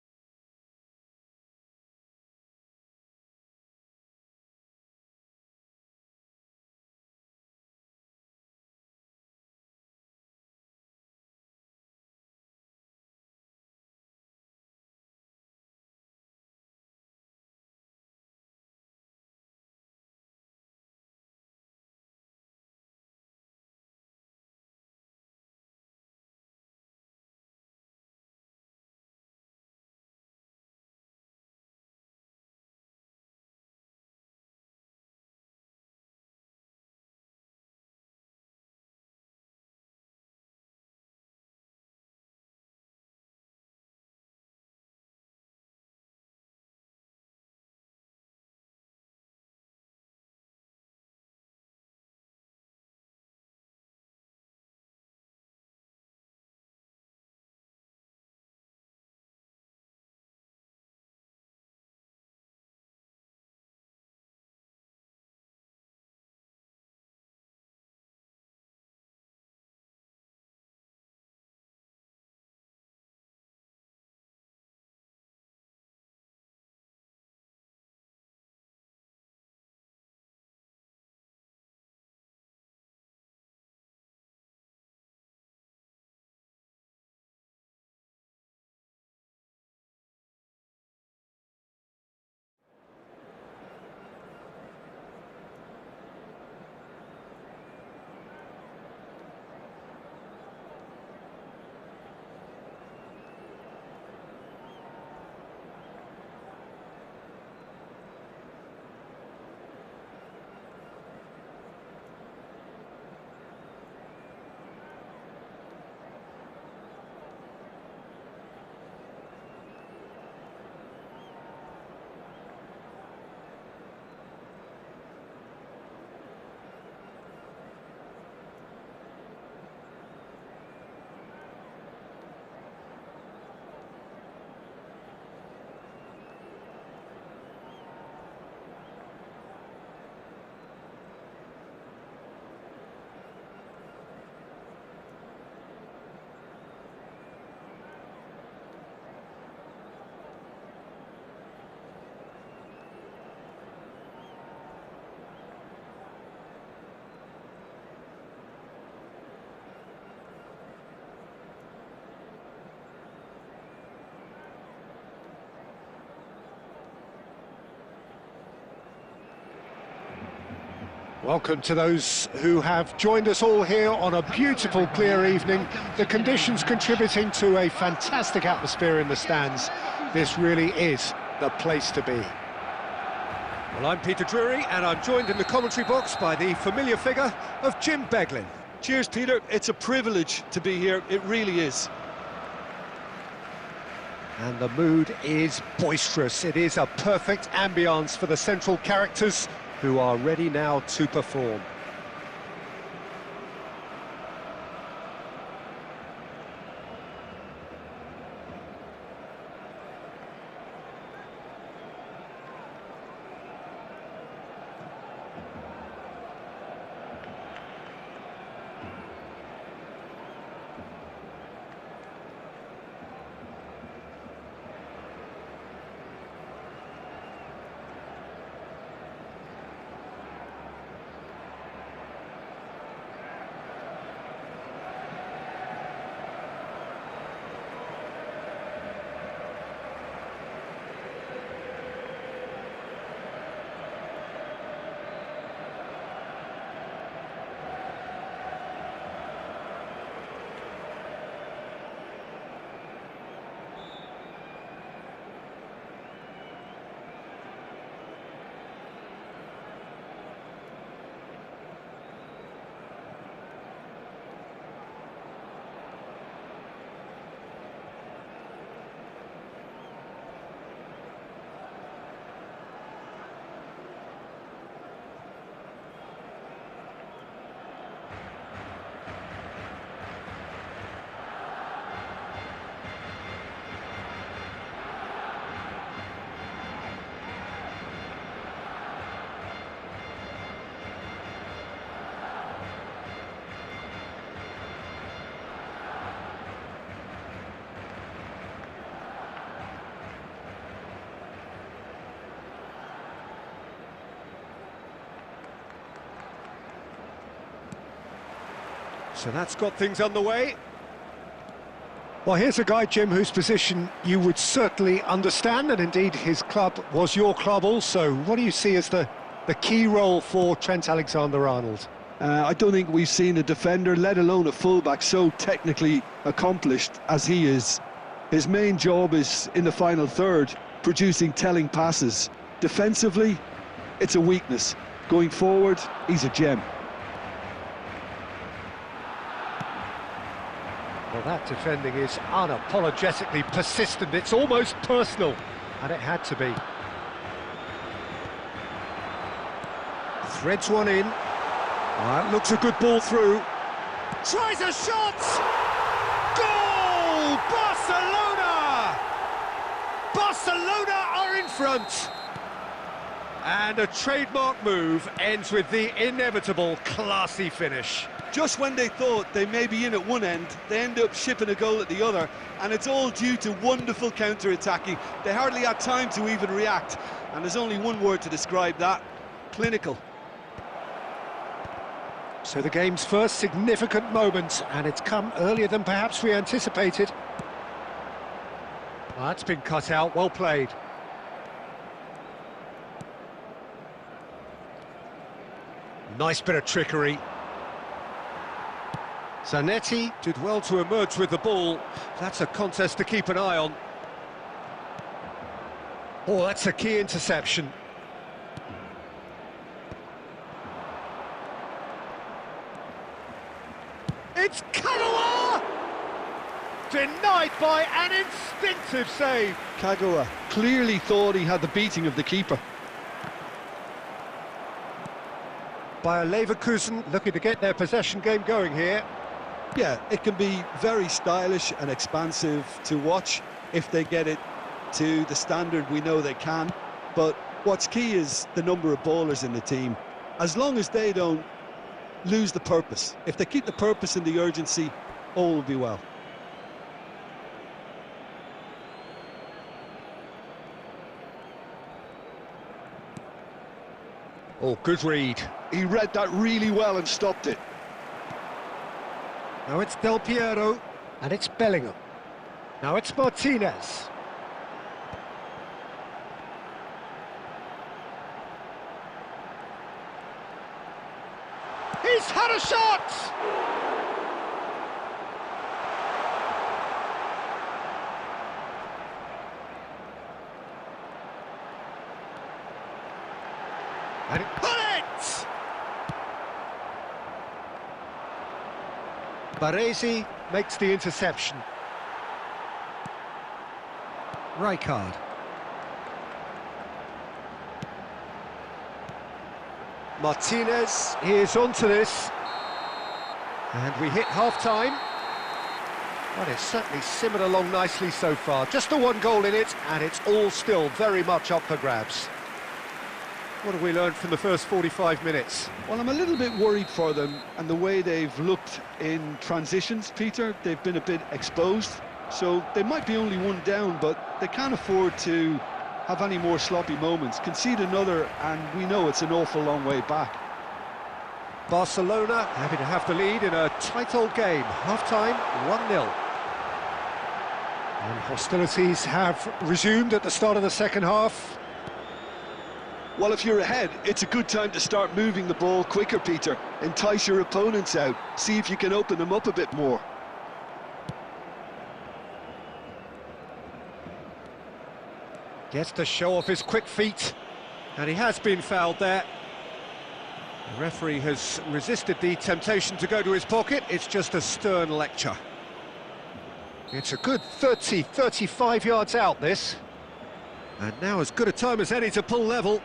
Welcome to those who have joined us all here on a beautiful, clear evening. The conditions contributing to a fantastic atmosphere in the stands. This really is the place to be. Well, I'm Peter Drury, and I'm joined in the commentary box by the familiar figure of Jim Beglin. Cheers, Peter. It's a privilege to be here. It really is. And the mood is boisterous. It is a perfect ambience for the central characters who are ready now to perform. So that's got things underway. Well, here's a guy, Jim, whose position you would certainly understand, and indeed his club was your club also. What do you see as the key role for Trent Alexander-Arnold? I don't think we've seen a defender, let alone a fullback, so technically accomplished as he is. His main job is in the final third, producing telling passes. Defensively, it's a weakness. Going forward, he's a gem. Well, that defending is unapologetically persistent. It's almost personal, and it had to be. Threads one in. That looks a good ball through. Tries a shot! Goal! Barcelona! Barcelona are in front! And a trademark move ends with the inevitable classy finish. Just when they thought they may be in at one end, they end up shipping a goal at the other, and it's all due to wonderful counter-attacking. They hardly had time to even react, and there's only one word to describe that: clinical. So the game's first significant moment, and it's come earlier than perhaps we anticipated. Well, that's been cut out, well played. Nice bit of trickery. Zanetti Did well to emerge with the ball. That's a contest to keep an eye on. Oh, that's a key interception. It's Kagawa! Denied by an instinctive save. Kagawa clearly thought he had the beating of the keeper. Bayer Leverkusen looking to get their possession game going here. Yeah, it can be very stylish and expansive to watch if they get it to the standard we know they can. But what's key is the number of ballers in the team. As long as they don't lose the purpose, if they keep the purpose and the urgency, all will be well. Oh, good read. He read that really well and stopped it. Now it's Del Piero, and it's Bellingham. Now it's Martinez. He's had a shot! And it put it! Baresi makes the interception. Rijkaard. Martinez is onto this. And we hit half-time. Well, it's certainly simmered along nicely so far. Just the one goal in it, and it's all still very much up for grabs. What have we learned from the first 45 minutes? Well, I'm a little bit worried for them and the way they've looked in transitions, Peter. They've been a bit exposed, so they might be only one down, but they can't afford to have any more sloppy moments. Concede another, and we know it's an awful long way back. Barcelona having to have the lead in a tight old game. Half-time, 1-0. And hostilities have resumed at the start of the second half. Well, if you're ahead, it's a good time to start moving the ball quicker, Peter. Entice your opponents out. See if you can open them up a bit more. Gets to show off his quick feet. And he has been fouled there. The referee has resisted the temptation to go to his pocket. It's just a stern lecture. It's a good 30, 35 yards out, this. And now as good a time as any to pull level.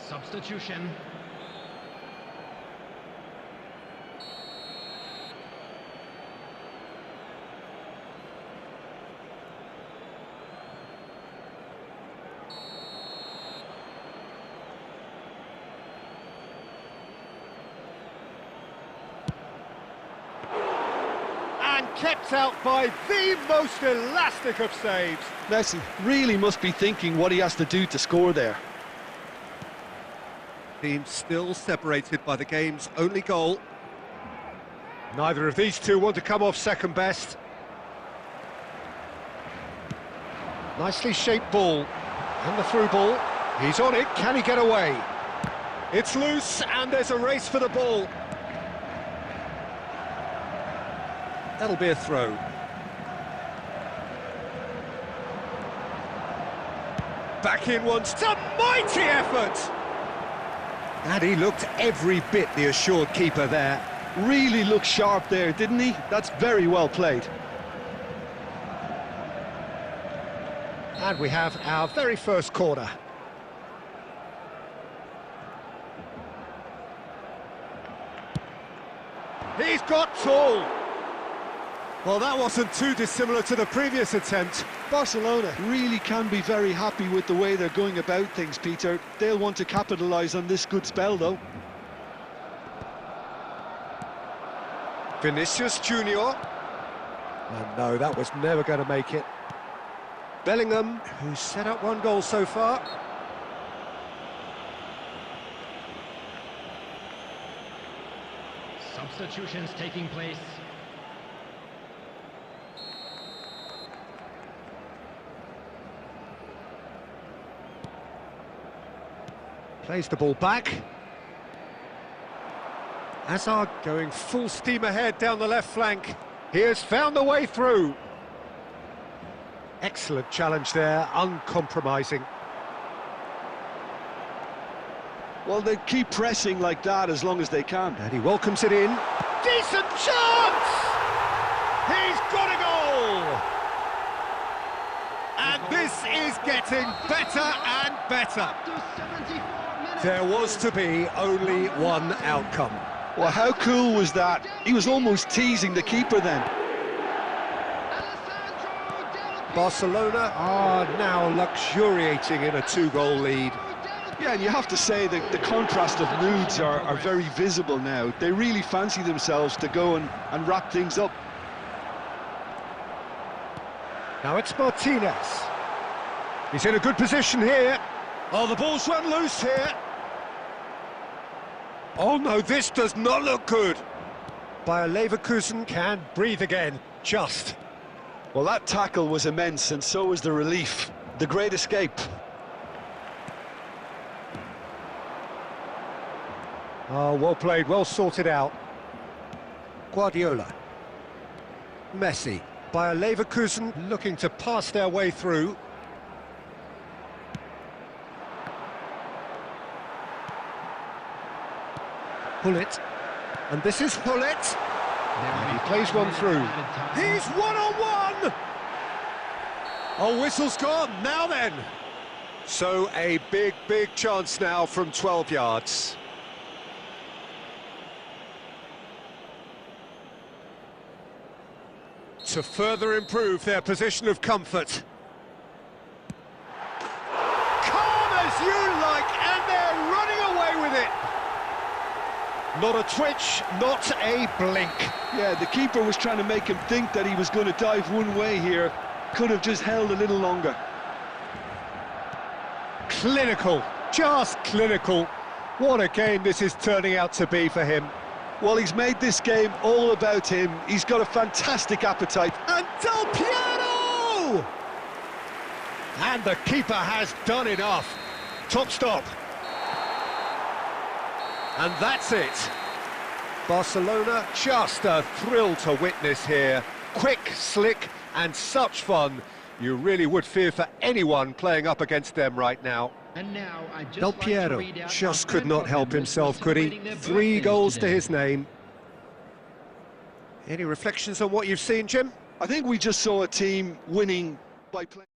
Substitution. And kept out by the most elastic of saves. Messi really must be thinking what he has to do to score there. Team still separated by the game's only goal. Neither of these two want to come off second best. Nicely shaped ball. And the through ball. He's on it. Can he get away? It's loose and there's a race for the ball. That'll be a throw. Back in once. It's a mighty effort! And he looked every bit the assured keeper there. Really looked sharp there, didn't he? That's very well played. And we have our very first corner. He's got tall. Well, that wasn't too dissimilar to the previous attempt. Barcelona really can be very happy with the way they're going about things, Peter. They'll want to capitalise on this good spell, though. Vinicius Junior. And no, that was never going to make it. Bellingham, who's set up one goal so far. Substitutions taking place. Plays the ball back. Hazard going full steam ahead down the left flank. He has found the way through. Excellent challenge there, uncompromising. Well, they keep pressing like that as long as they can. And he welcomes it in. Decent chance! He's got a goal! And this is getting better and better. There was to be only one outcome. Well, how cool was that? He was almost teasing the keeper then. Barcelona are now luxuriating in a two-goal lead. Yeah, and you have to say that the contrast of moods are very visible now. They really fancy themselves to go and wrap things up. Now it's Martinez. He's in a good position here. Oh, the ball's run loose here. Oh no, this does not look good. Bayer Leverkusen can breathe again, just. Well, that tackle was immense, and so was the relief. The great escape. Oh, well played, well sorted out. Guardiola. Messi. Bayer Leverkusen looking to pass their way through. Hullet. And this is Hullet. And he plays one through. He's one-on-one! Oh, whistle's gone, now then. So a big chance now from 12 yards. To further improve their position of comfort. Calm as you like, and they're running away with it. Not a twitch, not a blink. Yeah, the keeper was trying to make him think that he was going to dive one way here. Could have just held a little longer. Clinical, just clinical. What a game this is turning out to be for him. Well, he's made this game all about him. He's got a fantastic appetite. And Del Piero! And the keeper has done enough. Top stop. And that's it. Barcelona, just a thrill to witness here. Quick, slick, and such fun. You really would fear for anyone playing up against them right now. And now, Del Piero just could not help himself, could he? 3 goals to his name. Any reflections on what you've seen, Jim? I think we just saw a team winning by playing.